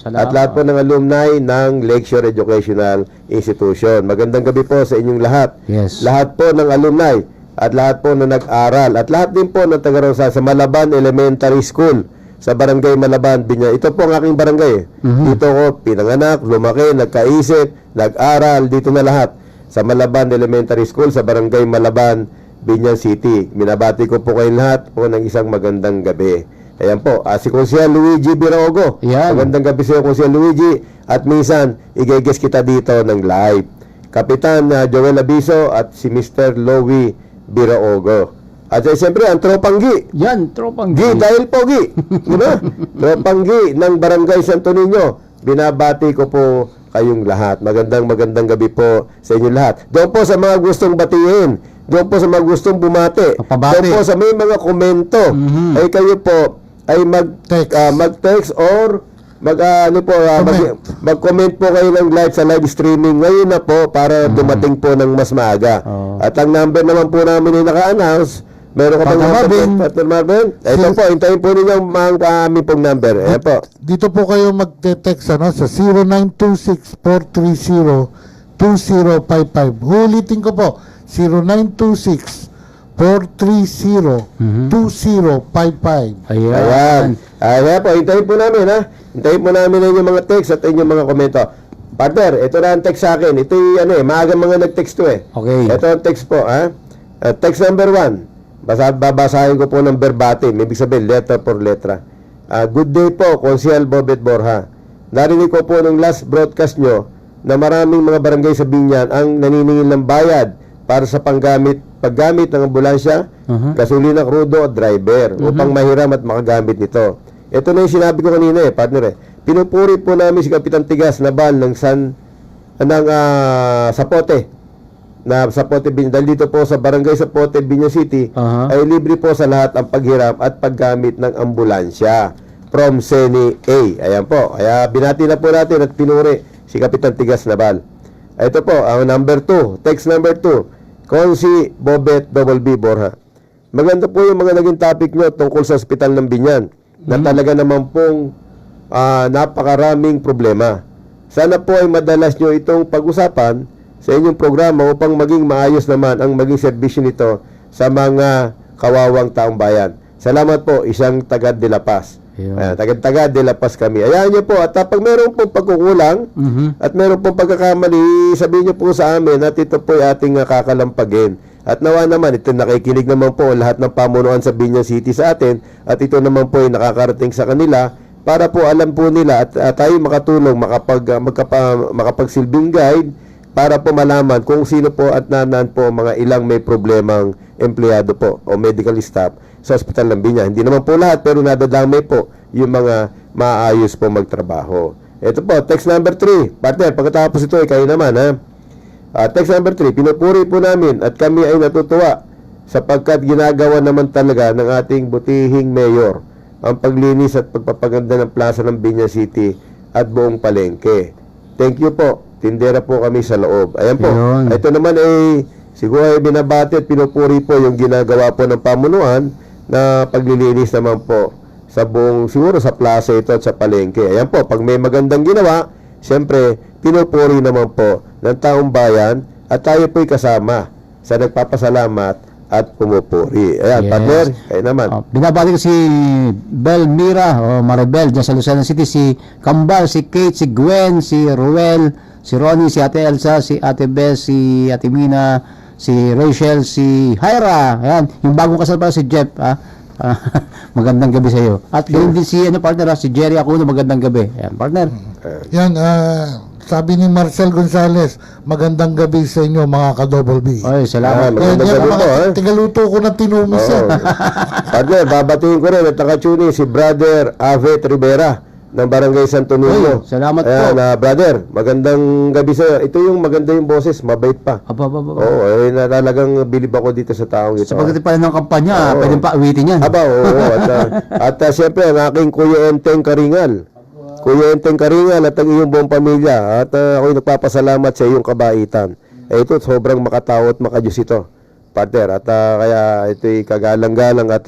Salamat. At lahat po ng alumni ng Lakeshore Educational Institution. Magandang gabi po sa inyong lahat. Yes. Lahat po ng alumni at lahat po na nag-aral at lahat din po ng taga-Rosa sa Malaban Elementary School sa Barangay Malaban, Binyan. Ito po ang aking barangay. Dito ko pinanganak, lumaki, nagkaisip, nag-aral, dito na lahat. Sa Malaban Elementary School sa Barangay Malaban, Binyan City. Minabati ko po kayong lahat po ng isang magandang gabi. Ayan po, si Konsyel Luigi Biraogo. Yan. Magandang gabi sa iyo, Konsyel Luigi. At minsan, igigis kita dito ng live. Kapitan Joel Abiso at si Mr. Louie Biraogo. At siyempre, ang Tropang Gi. Yan, tropang Gi, dahil pogi. Diba? Tropang Gi ng Barangay Santo Niño. Binabati ko po kayong lahat. Magandang gabi po sa inyo lahat. Doon po sa mga gustong batiin. Doon po sa mga gustong bumati. Papabati. Doon po sa may mga komento. Ay kayo po ay mag-text or mag-comment po kayo ng live sa live streaming ngayon na po para dumating po ng mas maaga. At ang number naman po namin ay naka-announce. Meron ka bang number, Partner Marvin? Ito po, hintayin po ninyo ang aming pong number. Ayan po. Dito po kayo mag-text sa 0926-430-2055. Ulitin ko po, 0926-430-2055. Ayan. Ayan po, hintayin po namin ha. Hintayin po namin ang inyong mga text at inyong mga komento. Partner, ito na ang text sa akin. Ito yung maaga mga nag-text to eh. Okay. Ito ang text po ha. Text number 1. Babasahin ko po ng verbatim. Ibig sabihin, letter for letra. Good day po, Konsyel Bobet Borja. Narinig ko po nung last broadcast nyo na maraming mga barangay sa Binyan ang naniningil ng bayad para sa paggamit ng ambulansya, gasolina, krudo at driver upang mahiram at makagamit nito. Ito na yung sinabi ko kanina partner Pinupuri po namin si Kapitan Tigas Nabal ng Sapote na Sapote Binyan. Dahil dito po sa Barangay Sapote, Binyan City ay libre po sa lahat ang paghiram at paggamit ng ambulansya from Seni A. Ayan po. Kaya binati na po natin at pinuri si Kapitan Tigas Nabal. Ito po, ang number 2, text number 2, Konsi Bobet Double B Borja. Maganda po yung mga naging topic nyo tungkol sa ospital ng Binyan na talaga naman pong napakaraming problema. Sana po ay madalas nyo itong pag-usapan sa inyong programa upang maging maayos naman ang maging serbisyo nito sa mga kawawang taong bayan. Salamat po, isang Tagad de la Paz. Tagad de la Paz kami. Ayan nyo po, at pag meron pong pagkukulang at meron pong pagkakamali, sabihin nyo po sa amin at ito po ay ating kakalampagin. At nawa naman, ito nakikinig naman po lahat ng pamunuan sa Binyan City sa atin at ito naman po ay nakakarating sa kanila para po alam po nila at tayo makatulong, makapagsilbing guide para po malaman kung sino po at nanan po mga ilang may problemang empleyado po o medical staff sa ospital ng Binyan. Hindi naman po lahat pero nadadamay po yung mga maayos po magtrabaho. Ito po, text number 3. Partner, pagkatapos ito ay kayo naman ha. Text number 3, pinupuri po namin at kami ay natutuwa sapagkat ginagawa naman talaga ng ating butihing mayor ang paglinis at pagpapaganda ng plaza ng Binyan City at buong palengke. Thank you po. Tindera po kami sa loob. Ayan po. Yun. Ito naman ay siguro ay binabati at pinupuri po yung ginagawa po ng pamunuan na paglilinis naman po sa buong, siguro sa plaza ito at sa palengke. Ayan po, pag may magandang ginawa, siyempre, pinupuri naman po ng taong bayan at tayo po'y kasama sa nagpapasalamat at pumupuri. Ayan, partner, kayo naman. Binabati ko si Bel Mira o Maribel dyan sa Lucena City, si Kambal, si Kate, si Gwen, si Ruel, si Ronnie, si Ate Elsa, si Ate Bess, si Ate Mina, si Rachel, si Hyra. Ayan, yung bagong kasal pala si Jeff. Magandang gabi sa iyo. At ganun din si partner si Jerry Acuno, magandang gabi. Ayan, partner. Yan, sabi ni Marcel Gonzales, magandang gabi sa inyo mga ka-Double B. Ay, salamat. Ah, magandang gabi po, Tigaluto ko na tinumis Oo. Partner, babatiin ko rin at nakatuni si Brother Avet Rivera ng Barangay Santo Niño. Uy, salamat Ayan, po. brother, magandang gabi sa ito yung maganda yung boses, mabait pa. Aba. Oo, talagang bilib ako dito sa taong ito. Sa pagdating pa ng kampanya, Oo. pwedeng pa awitin yan. Aba, oo. At siyempre, ang aking Kuya Enteng Karingal. Kuya Enteng Karingal at ang iyong buong pamilya. At ako'y nagpapasalamat sa iyong kabaitan. Ito, sobrang makatao at makajus ito, partner. At kaya ito'y kagalang-galang at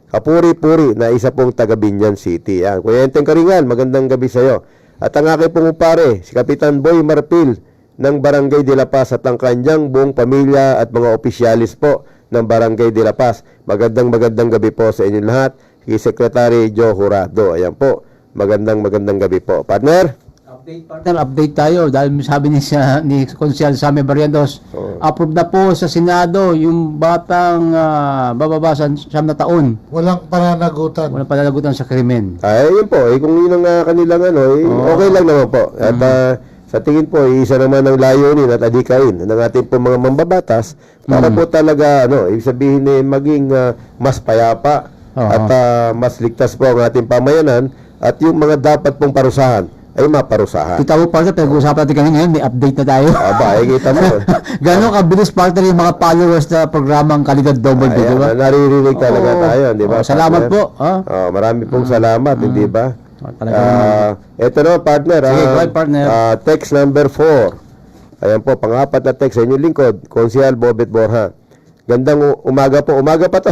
kapuri-puri na isa pong taga Binyan City. Yan. Kuya Enteng Karingal, magandang gabi sa iyo. At ang aking pong pare, si Kapitan Boy Marpil ng Barangay de la Paz at ang kanyang buong pamilya at mga opisyalis po ng Barangay de la Paz. Magandang gabi po sa inyong lahat. Si Secretary Joe Jurado. Ayan po. Magandang gabi po. Partner? Update tayo dahil sabi ni Consial Sammy Barrientos, approve na po sa Senado yung batang bababasan 9 na taon. Walang pananagutan. Walang pananagutan sa krimen. Ay, yun po. Kung yun ang kanilang okay lang naman po. At sa tingin po, isa naman ang layunin at adikain ng ating po mga mambabatas para po talaga, ibig sabihin maging mas payapa at mas ligtas po ang ating pamayanan at yung mga dapat pong parusahan ay maparusahan. Kita mo, partner, pag-uusapan natin kanina ngayon, may update na tayo. Aba, kita mo. Gano'ng kabilis, partner, yung mga followers na programang Kalidad Double B, di ba? Naririnig talaga Oo. tayo, di ba? Salamat partner? po. Marami pong salamat, hindi ba? Talagang- Ito na, partner. Sige, go ahead, partner. Text number 4. Ayan po, pang-apat na text sa inyong lingkod, Konsyal Bobet Borja. Gandang umaga po. Umaga pa to.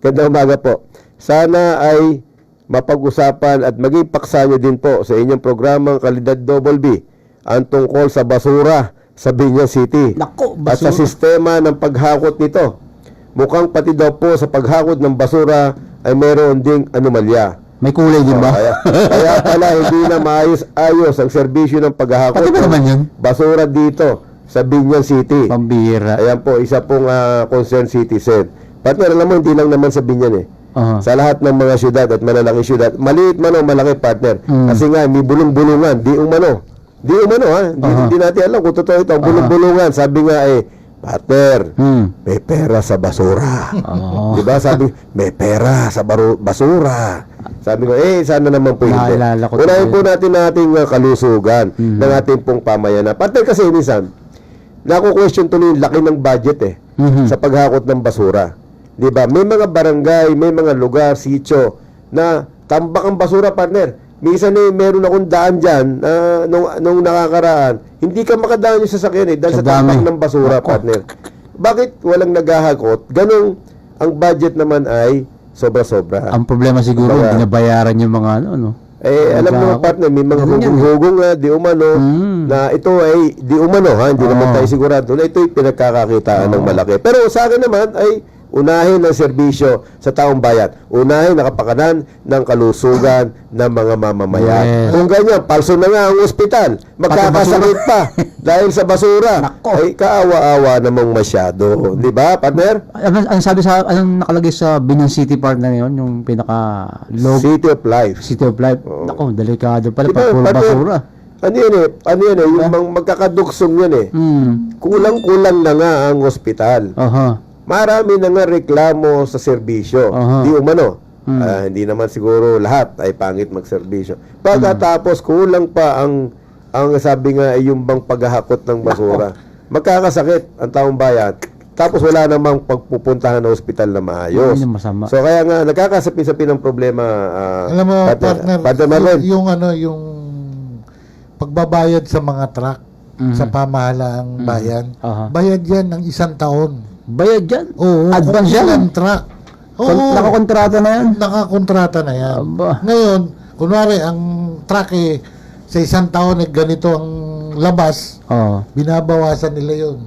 Gandang umaga po. Sana ay mapag-usapan at maging paksa nyo din po sa inyong programang Kalidad Double B ang tungkol sa basura sa Binyan City. Nako, At sa basura. sistema ng paghakot nito. Mukhang pati daw po sa paghakot ng basura ay meron ding anomalya. May kulay din ba? Kaya pala hindi na maayos ang serbisyo ng paghahakot Pati ba naman yun? basura dito sa Binyan City. Pambira. Ayan po, isa pong concerned citizen. Partner, alam mo, hindi lang naman sa Binyan sa lahat ng mga syudad at malalaking syudad, maliit man o malaki, partner. Kasi nga, may bulong-bulungan, di umano, hindi natin alam kung totoo ito, ang bulong-bulungan, sabi nga partner, may pera sa basura. Diba? Sabi, may pera sa basura. Sabi ko, sana naman po hindi. Naalala ko Unahin tuloy. po natin ating kalusugan ng ating pong pamayanan. Partner, kasi minsan, naku-question tuloy yung laki ng budget sa paghakot ng basura. Diba? May mga barangay, may mga lugar, sitio na tambak ang basura, partner. Minsan meron akong daan dyan nung nakakaraan. Hindi ka makadaan yung sasakyan dahil sa tambak ng basura, partner. Bakit walang naghahakot? Ganong ang budget naman ay sobra-sobra. Ang problema siguro, binabayaran yung mga Alam mo, partner, may mga hugong-hugong di umano na ito ay di umano, hindi naman tayo sigurado na ito ay pinagkakakitaan ng malaki. Pero sa akin naman ay unahin ang serbisyo sa taong bayan. Unahin ang kapakanan ng kalusugan ng mga mamamayan. Yes. Kung ganyan, palso na nga ang ospital, magkakasakit pa dahil sa basura. Ay kaawa-awa namang masyado. Di ba, partner? Ang sabi anong nakalagay sa Binyan City, partner ngayon, yung pinaka-logo City of Life. City of Life. Nako, delikado pala, Diba, puro partner? basura. Ano yan yung magkakaduksong yan Kulang-kulang na nga ang ospital. Marami na nga reklamo sa serbisyo. Di umano. Hindi naman siguro lahat ay pangit magserbisyo. Pagkatapos kulang pa ang sabi nga ay yung bang paghahakot ng basura. Magkakasakit ang taong bayan. Tapos wala namang pagpupuntahan ng ospital na maayos. Yun yung masama. So kaya nga nagkakasapin-sapin ng problema. Alam mo, partner, Marlon. yung pagbabayad sa mga truck sa pamahalaang bayan, bayad yan ng 1 taon. Bayad dyan? Oo, Advance kung yan? ilang truck. Oo, Nakakontrata na yan? nakakontrata na yan. Aba. Ngayon, kunwari, ang truck sa 1 taon ganito ang labas, binabawasan nila yun.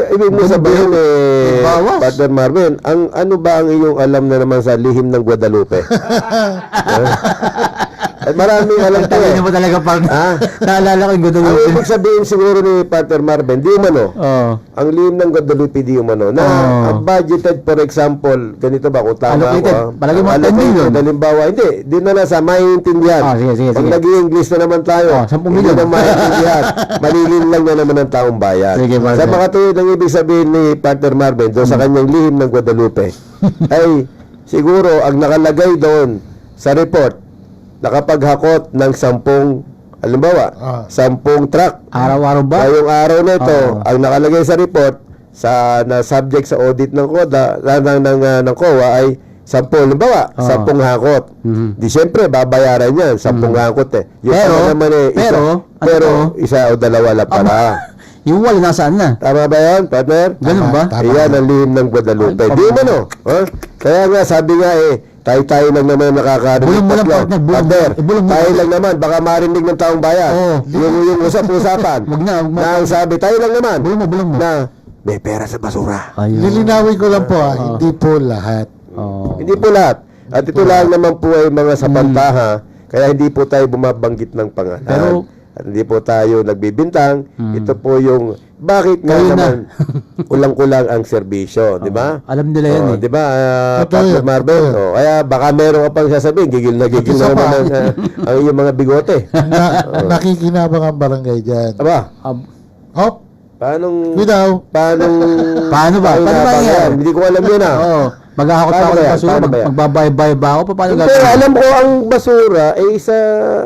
Ibig mo sabihin Bawas. Partner Marvin, ano ba ang iyong alam na naman sa lihim ng Guadalupe? At maraming alam ko Tayo eh. na ba talaga, partner? Ah? Naalala ko yung Ang Guadalupe. ibig sabihin siguro ni partner Marvin, di umano. Oo. Ang lihim ng Guadalupe di umano na Oo. ang budgeted, for example, ganito ba kung tama Allocated. ako? Palagi mo Ang 10 million. Halimbawa, hindi. Di na nasa maiintindihan. Sige. Pag nag-i-English na naman tayo, 10 hindi million. na maiintindihan. Malilin lang na naman ang taong bayan. Sige, partner. Sa mga tuwid ang ibig sabihin ni partner Marvin doon sa kanyang lihim ng Guadalupe, ay siguro ang nakalagay doon sa report, nakapaghakot ng 10, halimbawa, 10 truck. Araw-araw ba? Ngayong araw na ito, Oo. ang nakalagay sa report na subject sa audit ng ng COA ay 10, halimbawa, Oo. 10 hakot. Mhm. Di syempre babayaran 'yan, 10 hakot eh. Yung Pero, pala naman eh, pero, isa o dalawa lang pala. Yung wala nasaan na? Tama ba 'yan, partner? Ganun ba? Tama. Iyan ang lihim ng Guadalupe. Ay, Di mo no? Kaya nga, sabi nga tayo lang naman nakakarinig. Bulong mo lang, tatlo. partner, bulong mo. Partner, Bulong mo. tayo lang naman, baka marinig ng taong bayan. Oo. Yung usap-usapan. Wag na. Na ang sabi, tayo lang naman. Bulong mo. Na may pera sa basura. Ayun. Lilinawin ko lang po, hindi po lahat. Oo. Hindi po lahat. At ito lang naman po ay mga sapantaha. Kaya hindi po tayo bumabanggit ng pangalan. Pero- at hindi po tayo nagbibintang. Ito po yung bakit nga Kayo na. naman kulang-kulang ang serbisyo, di ba? Alam nila yan Oh, eh. di ba, Totoo Partner yun, Marvin? totoo yun. Oh, kaya baka meron ka pang sasabihin, gigil na Isa naman pa. ang iyong mga bigote. Nakikinabang ang barangay dyan. Aba, Hop, paanong... bitaw. Paano ba? Paano ba yan? Hindi ko alam yun Oo. Maghahakot pa Paano ako ba ng yan? basura. Paano ba yan? Magbabayad ba ako? Paano Hindi, gagawin? alam ko ang basura ay sa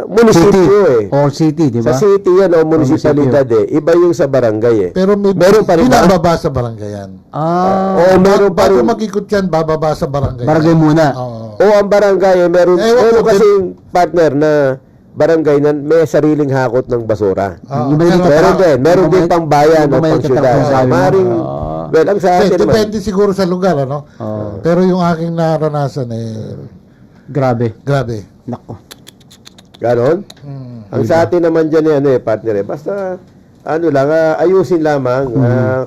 munisipyo eh. Or city, di ba? Sa city yan o munisipalidad eh. Iba yung sa barangay eh. Pero may Meron pa rin ba? binababa sa barangay yan. Ah, O meron pa Bago rin. mag-ikot yan, bababa sa barangay. barangay muna. Oo. O ang barangay eh, meron Ewan ko, kasing partner na barangay na may sariling hakot ng basura. Oo. Yung maliit na Meron truck. din. Meron Yung din pang bayan yung o maliit pang na truck syudad. na sabi mo. Maring, well, ang sa atin naman. Depende siguro sa lugar, ano? Oo. Pero yung aking naranasan Grabe. grabe. Nako. Ganon? Ang sa atin naman dyan partner basta ano lang, ayusin lamang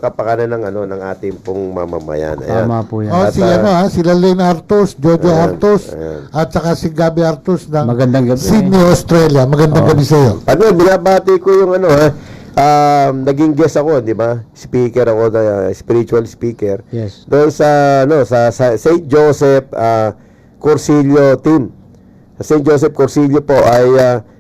kapakanan ng ating pong mamamayan. Ayan. Tama po yan. Oh, At, sila Len Artos, Jojo Artos, ayan. at saka si Gabi Artos ng Magandang gabi. Sydney, Australia. Magandang gabi sa iyo. Partner, binabati ko yung naging guest ako, di ba? Speaker ako, spiritual speaker. Yes. Doon sa St. Joseph Corsilio team. Sa St. Joseph Corsilio po ay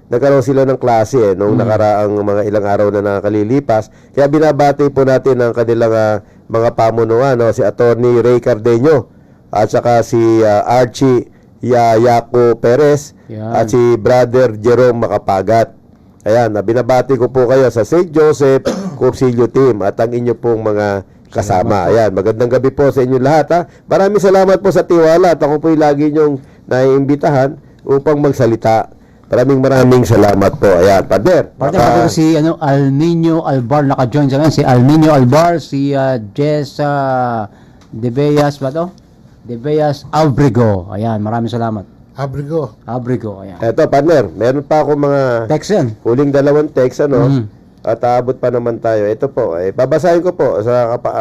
nagkaroon sila ng klase noong nakaraang mga ilang araw na nakalilipas. Kaya binabati po natin ang kanilang mga pamunuan, si Attorney Ray Cardeño at saka si Archie Yaco Perez Yan. at si Brother Jerome Makapagat. Ayan, binabati ko po kayo sa St. Joseph Corsilio team at ang inyo pong mga kasama. Ayan, magandang gabi po sa inyo lahat ha. Maraming salamat po sa tiwala at ako po lagi nyong naiimbitahan upang magsalita. Maraming salamat po. Ayan, partner. Partner, partner si Alminio Albar naka-join sa ngayon. Si Alminio Albar, si Jess De Bellas, ba to? De Bellas Albrigo. Ayan, maraming salamat. Abrigo. Albrigo, ayan. Eto, partner, meron pa ako mga Text yan. huling 2 text, Mhm. At aabot pa naman tayo. Ito po, babasahin ko po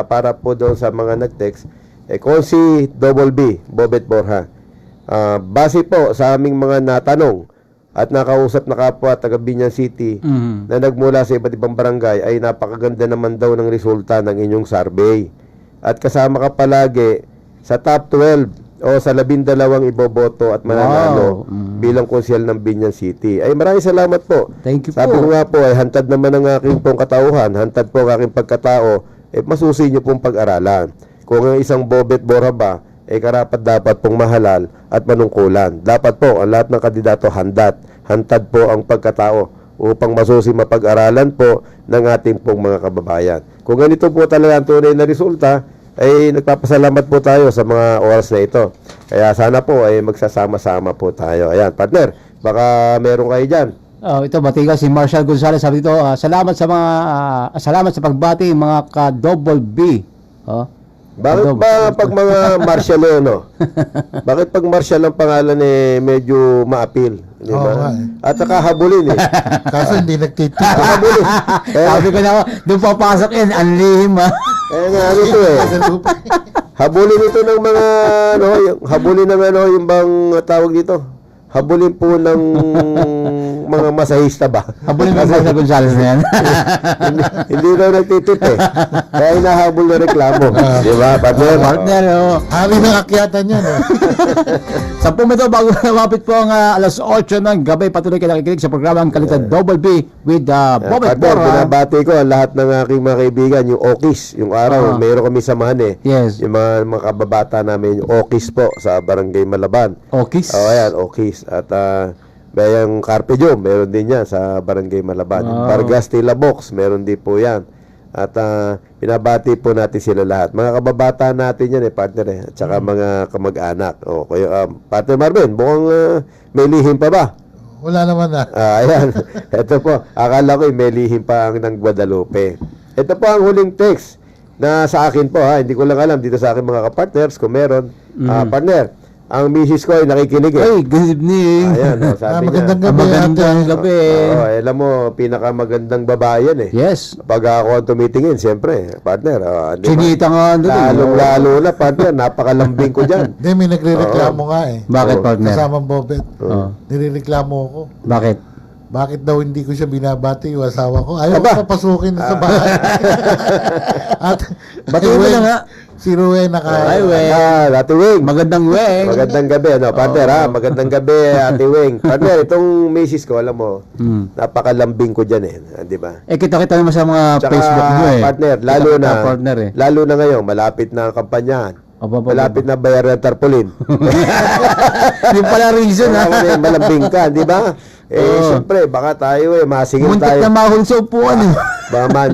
para po doon sa mga nag-text. Konsi Double B, Bobet Borja. Base po sa aming mga natanong at nakausap na kapwa taga Binyan City Mhm. na nagmula sa iba't ibang barangay ay napakaganda naman daw ng resulta ng inyong survey. At kasama ka palagi sa top 12 o sa 12 iboboto at mananalo Wow. bilang konsyel ng Binyan City. Ay maraming salamat po. Thank you Sabi po. ko nga po, hantad naman ang aking pong katauhan, hantad po ang aking pagkatao, masusi nyo pong pag-aralan. Kung ang isang Bobet Borja ba, karapat dapat pong mahalal at manungkulan. Dapat po ang lahat ng kandidato hantad po ang pagkatao upang masusi mapag-aralan po ng ating pong mga kababayan. Kung ganito po talaga ang tunay na resulta, ay nagpapasalamat po tayo sa mga oras na ito. Kaya sana po ay magsasama-sama po tayo. Ayan, partner, baka meron kayo dyan. Ito, bati ka si Marshall Gonzalez. Sabi dito, salamat sa pagbati mga ka-double B. Bakit ba pag mga martial Bakit pag martial ang pangalan medyo ma-appeal? Di ba? Oo nga At saka habulin Kaso hindi nagtitik. habulin. Sabi ko na, doon papasok yan, ang lihim Kaya nga ito habulin ito ng mga yung habulin ng yung bang tawag dito? habulin po ng mga masahista ba? Habulin mo sa Gonzales na yan. Hindi daw nagtitit eh. Kaya hinahabol na reklamo. Di ba, partner? Partner, oh. Hari ng akyatan yan eh. 10 minuto bago lumapit po ang alas 8 ng gabi, patuloy kayo nakikinig sa programang Kalidad Double B with Bobet Partner, Borja. binabati ko ang lahat ng aking mga kaibigan, yung Okis, yung araw, mayroon kami samahan eh. Yes. Yung mga kababata namin, yung Okis po, sa Barangay Malaban. Okis. Ayan, Okis. At yung Carpe Diem, meron din yan sa Barangay Malaban. Yung Vargas Tila Box, meron din po yan. At pinabati po natin sila lahat. Mga kababata natin yan partner eh. At saka mga kamag-anak. O, kayo, partner Marvin, mukhang may lihim pa ba? Wala naman na. Ayan. Ito po. Akala ko may lihim pa ang ng Guadalupe. Ito po ang huling text na sa akin po ha. Hindi ko lang alam dito sa akin mga kapartners kung meron. Partner, ang misis ko ay nakikinig eh. Ay, good evening. Ayan, sabi niya. Magandang gabi. Magandang ate. gabi. Alam mo, pinakamagandang babae yan eh. Yes. Pag ako ang tumitingin, siyempre, partner. Di ba? Chinita nga doon. Lalong-lalo na, partner. Napakalambing ko dyan. Hindi, may nagre-reklamo nga eh. Bakit, partner? Kasamang Bobet. Oo. Nirereklamo ako. Bakit? Bakit daw hindi ko siya binabati yung asawa ko? Ayaw Aba. ko papasukin sa bahay. At Batiin mo na nga. Si Ruwen Ay, Weng. Ate Wing. Magandang Weng. Magandang gabi, ano, partner ha? Magandang gabi, Ate Wing. Partner, itong misis ko, alam mo, napakalambing ko dyan eh. Di ba? Kita-kita naman sa mga Tsaka, Facebook nyo eh. partner, Kita-kita, partner eh. lalo na ngayon, malapit na ang kampanyahan. Aba. Malapit na bayaran ng tarpaulin. Yung pala reason ha. Malambing ka, di ba? Siyempre, baka tayo masingil Muntik tayo. na mahul sa upuan eh. Baka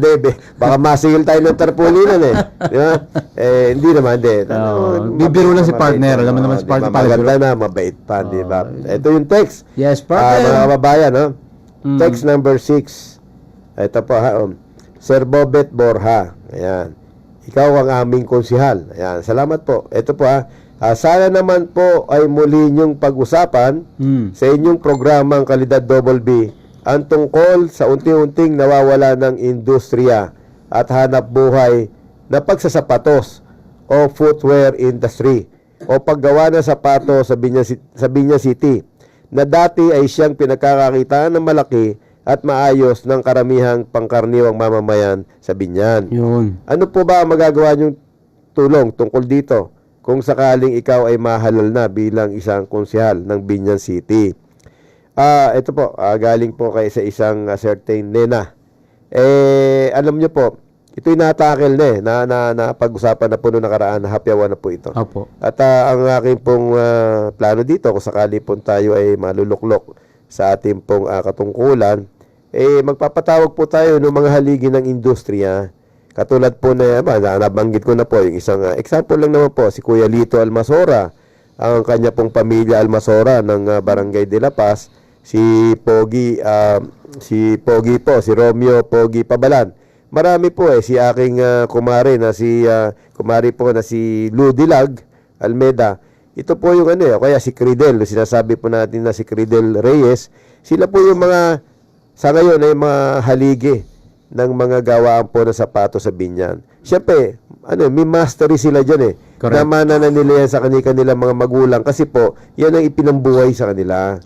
baka masingil tayo ng tarpaulinan eh. Di ba? Hindi naman, Bibiro lang si partner. Alam mo naman si partner. Maganda na, mabait pa, di ba? Ito yung text. Yes, Mga partner. kababayan, no? Text number 6. Ito po, Sir Bobet Borja. Ayan. Ikaw ang aming konsihal. Ayan. Salamat po. Ito po, sana naman po ay muli niyong pag-usapan sa inyong programang Kalidad Double B ang tungkol sa unti-unting nawawala ng industriya at hanap buhay na pagsasapatos o footwear industry o paggawa ng sapatos sa Biñas City na dati ay siyang pinagkakakitaan ng malaki at maayos ng karamihang pangkaraniwang mamamayan sa Binyan. Yun. Ano po ba ang magagawa niyong tulong tungkol dito kung sakaling ikaw ay mahalal na bilang isang konsehal ng Binyan City? Ito po, galing po kay sa isang certain Nena. Alam niyo po, ito'y natakel na pag-usapan na po noong nakaraan, hapyawan na po ito. Opo. At ang aking pong plano dito, kung sakali po tayo ay maluluklok sa ating pong katungkulan, magpapatawag po tayo ng mga haligi ng industriya. Katulad po na, nabanggit ko na po, yung isang example lang naman po, si Kuya Lito Almasora, ang kanya pong pamilya Almasora ng Barangay de La Paz, si Pogi po, si Romeo Pogi Pabalan. Marami po si aking kumare na kumare po na si Ludilag Almeda. Ito po yung kaya si Cridel, sinasabi po natin na si Cridel Reyes, sila po yung mga, sa ngayon ay mga haligi ng mga gawaan po na sapatos sa Binyan. Siyempre, may mastery sila dyan Correct. Namana na nila yan sa kanilang mga magulang kasi po, yan ang ipinambuhay sa kanila.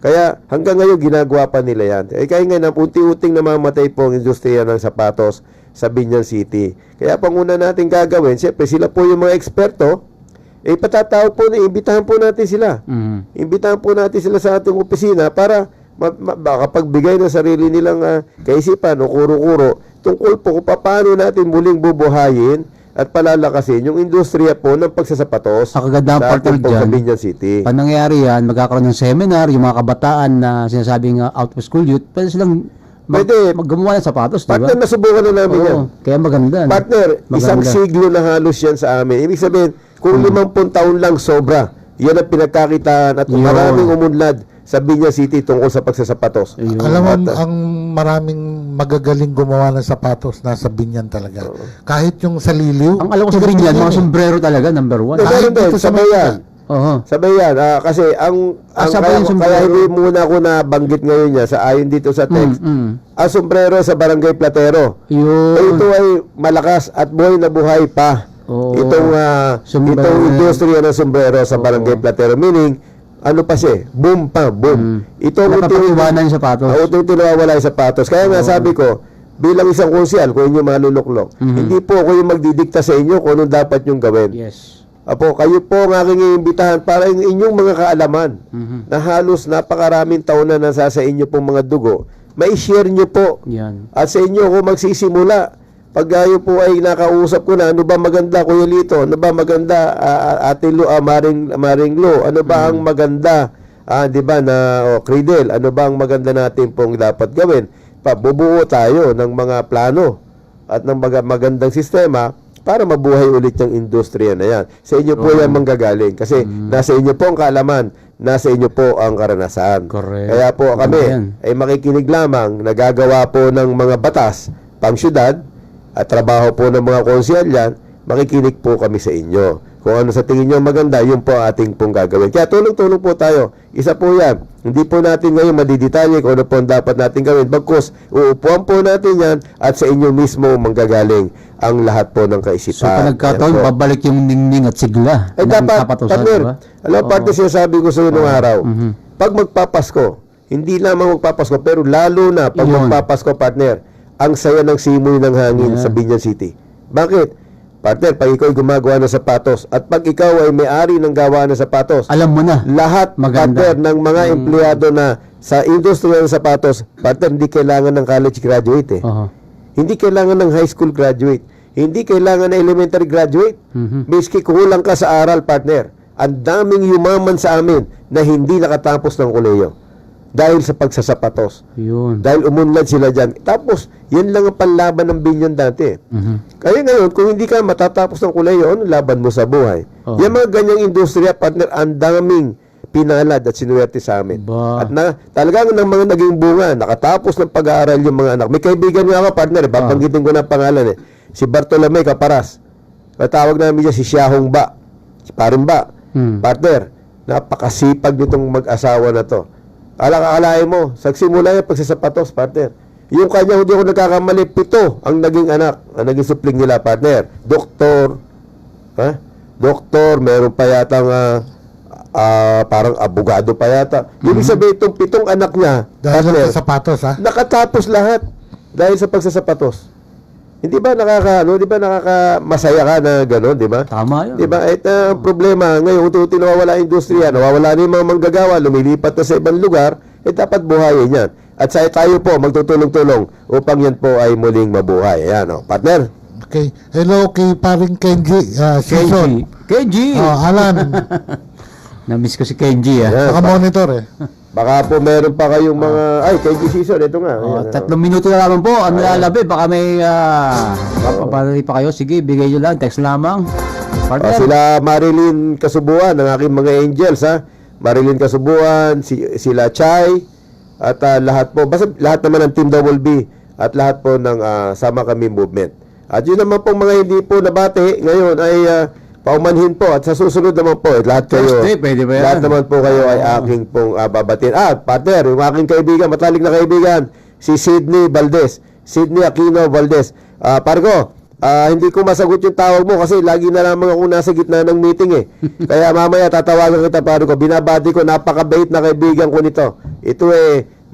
Kaya hanggang ngayon ginagawa pa nila yan. Kaya ngayon, unti-unting namamatay po ang industriya ng sapatos sa Binyan City. Kaya panguna natin gagawin, siyempre sila po yung mga eksperto, patatawag po imbitahan po natin sila. Imbitahan po natin sila sa ating opisina para makapagbigay ng sarili nilang kaisipan o kuro-kuro tungkol po kung paano natin muling bubuhayin at palalakasin yung industriya po ng pagsasapatos Ang kagandang sa partner ating pong dyan, Binyan City. pag nangyari yan, magkakaroon ng seminar, yung mga kabataan na sinasabing out of school youth, pwede silang gumawa ng sapatos, di ba? Partner, nasubukan na namin yan. Oo, kaya maganda. no? Partner, isang Maganda. siglo na halos yan sa amin. Ibig sabihin, kung 50 taon lang sobra, yan ang pinagkakitaan at Yun. maraming umunlad sa Binyan City tungkol sa pagsasapatos. Ayun. Alam mo, ang maraming magagaling gumawa ng sapatos nasa Binyan talaga. Kahit yung sa Liliw. Ang alam ko sa Binyan, mga sombrero talaga, number 1. Meron din, dito sa sabay yan. Oo. Sabay yan. Kasi ang sabay yung sombrero. kaya hindi muna ako nabanggit ngayon niya sa ayon dito sa text. Ang sombrero sa Barangay Platero. Yun. Ito ay malakas at buhay na buhay pa. Oo. Itong Sombrero. industriya ng sombrero sa Barangay Platero. Meaning, ano pa siya, boom pa, boom. Ito ang Napapag-iwanan yung sapatos. ito nawawala yung sapatos. Kaya nga sabi ko, bilang isang konsyal, kung inyo maluluklok, hindi po ako yung magdidikta sa inyo kung anong dapat yung gawin. Yes. Apo, kayo po ang aking iimbitahan para yung inyong mga kaalaman na halos napakaraming taon na nasa sa inyo pong mga dugo, mai-share nyo po. Yan. At sa inyo ako magsisimula. Pag kayo po ay nakausap ko na, ano ba maganda, Kuya Lito? Ano ba maganda, Ate Lu, Maring Lu? Ano ba ang maganda, di ba, na Cradle? Ano ba ang maganda natin pong dapat gawin? Bubuo tayo ng mga plano at ng magandang sistema para mabuhay ulit yung industriya na yan. Sa inyo po yan manggagaling. Kasi nasa inyo po ang kaalaman, nasa inyo po ang karanasan. Correct. Kaya po kami Yan. ay makikinig lamang, nagagawa po ng mga batas, pang syudad, at trabaho po ng mga konsyal yan, makikinig po kami sa inyo. Kung ano sa tingin nyo maganda, yun po ating pong gagawin. Kaya tulong-tulong po tayo. Isa po yan. Hindi po natin ngayon madidetalye kung ano po ang dapat natin gawin. Bagkus, uupuan po natin yan at sa inyo mismo manggagaling ang lahat po ng kaisipan. So, pag nagkataon, Yan po. babalik yung ningning at sigla. Ay, ng dapat, kapatusan, partner, diba? alam mo, partner, sinasabi ko sa inyo nung araw, pag magpapasko, hindi lamang magpapasko, pero lalo na pag Yun. magpapasko, partner, ang saya ng simoy ng hangin sa Binyan City. Bakit? Partner, pag ikaw ay gumagawa ng sapatos at pag ikaw ay may-ari ng gawa ng sapatos, Alam mo na. lahat, Maganda. partner, ng mga empleyado na sa industriya ng sapatos, partner, hindi kailangan ng college graduate eh. Oo. Hindi kailangan ng high school graduate. Hindi kailangan ng elementary graduate. Miski kulang ka sa aral, partner. Ang daming yumaman sa amin na hindi nakatapos ng kolehiyo. Dahil sa pagsasapatos. Yun. Dahil umunlad sila dyan. Tapos, yun lang ang panlaban ng Binyan dati. Kaya ngayon, kung hindi ka matatapos ng kolehiyo, ano laban mo sa buhay? Oh. Yung mga ganyang industriya, partner, ang daming pinalad at sinuwerte sa amin. Ba. At talagang ng mga naging bunga, nakatapos ng pag-aaral yung mga anak. May kaibigan nga ako, partner, babanggitin ko na pangalan eh. Si Bartolome Caparas. Katawag namin niya si Siyahong Ba. Si Paring Ba. Partner, napakasipag nitong mag-asawa na to. Alakalain mo, sagsimula yung pagsasapatos, partner. Yung kanya, hindi ako nagkakamali, 7 ang naging anak, ang naging supling nila, partner. Doktor, meron pa yatang parang abogado pa yata. Ibig sabihin, itong 7 anak niya, Dahil partner, sa sapatos, ha? nakatapos lahat dahil sa pagsasapatos. Hindi ba nakakamasaya ka na gano'n, di ba? Tama yun. Di ba? Ang problema, ngayon, unti-unti nawawala ang industriya, nawawala na yung mga manggagawa, lumilipat na sa ibang lugar, dapat buhayin yan. At sa tayo po, magtutulong-tulong upang yan po ay muling mabuhay. Ayan, partner. Okay. Hello kay paring Kenji, Season. Kenji! Alan, Na-miss ko si Kenji, Ayan, naka-monitor eh. baka po meron pa kayong mga, KG season, ito nga. Ayan, 3 minuto na lamang po. Ano lalabi? Baka may papadali pa kayo. Sige, bigay nyo lang. Text lamang. Partner. sila Marilyn Kasubuan, ang aking mga angels, ha? Marilyn Kasubuan, sila Chay, at lahat po, basta lahat naman ng Team Double B, at lahat po ng Sama Kami Movement. At yun naman pong mga hindi po nabati, ngayon ay paumanhin po, at sa susunod naman po, lahat kayo, Thursday, pwede ba yan? lahat naman po kayo ay aking pong babatin. Partner, yung aking kaibigan, matalik na kaibigan, si Sydney Valdez, Sydney Aquino Valdez. Pargo, hindi ko masagot yung tawag mo kasi lagi na lamang ako nasa gitna ng meeting eh. Kaya mamaya tatawagan kita, Pargo. Binabati ko, napakabait na kaibigan ko nito. Ito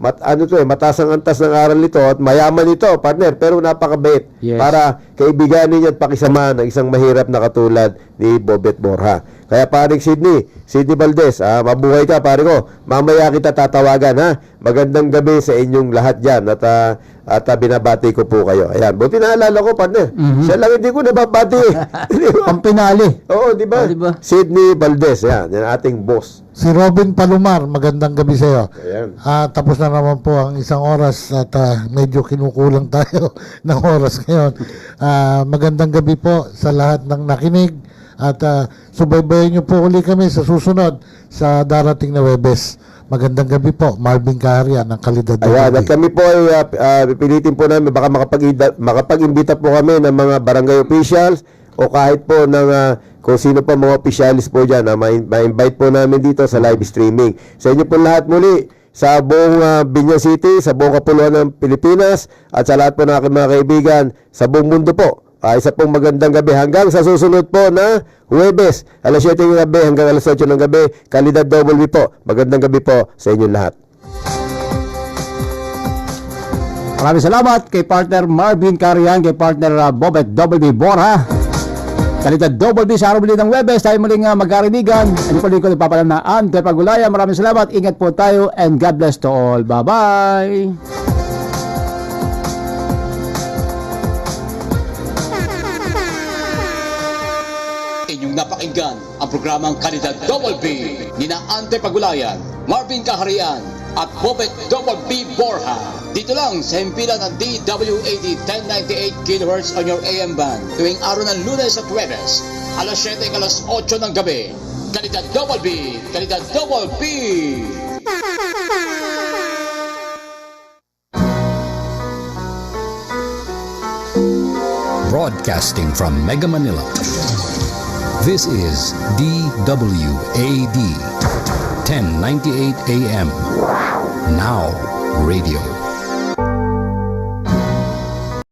mataas ang antas ng aral nito at mayaman ito, partner, pero napakabait. Yes. Para kaibiganin niya at pakisama ng isang mahirap na katulad ni Bobet Borja. Kaya paring Sydney Valdez, mabuhay ka, pare ko. Mamaya kita tatawagan, ha. Magandang gabi sa inyong lahat dyan at binabati ko po kayo. Ayan, buti naalala ko, partner. Siya lang hindi ko nababati. Di ba? Pampinali. Oo, di ba? Diba? Sydney Valdez, yan ating boss. Si Robin Palomar, magandang gabi sa iyo. Ayan. Tapos na naman po ang 1 oras at medyo kinukulang tayo ng oras ngayon. Magandang gabi po sa lahat ng nakinig at subaybayan niyo po uli kami sa susunod sa darating na Webes. Magandang gabi po, Marvin Kaharian ng Kalidad Ayan, at Double B. kami po ay pipilitin po namin, baka makapag-imbita po kami ng mga barangay officials o kahit po ng kung sino pa mga officialis po dyan, ma-invite po namin dito sa live streaming. Sa inyo po lahat muli, sa buong Binyan City, sa buong kapuluan ng Pilipinas, at sa lahat po ng aking mga kaibigan, sa buong mundo po. Isa pong magandang gabi hanggang sa susunod po na Huwebes, alas 7 ng gabi hanggang alas 8 ng gabi. Kalidad Double B po. Magandang gabi po sa inyong lahat. Maraming salamat kay partner Marvin Carian, kay partner Bobet Double B Borja. Kalidad Double B sa araw muli ng Webes. Tayo muling magkarinigan. Ano po rin ko nagpapalam na Ante Pagulaya. Maraming salamat. Ingat po tayo and God bless to all. Bye-bye. Inyong napakinggan ang programang Kalidad Double B ni na Ante Pagulayan, Marvin Kaharian at Bobet Double B Borja. Dito lang sa himpilan ng DWAD 1098 kHz on your AM band tuwing araw ng Lunes at Huwebes, alas 7 hanggang alas 8 ng gabi. Kalidad Double B! Kalidad Double B! Broadcasting from Mega Manila. This is DWAD 1098 AM. Now Radio.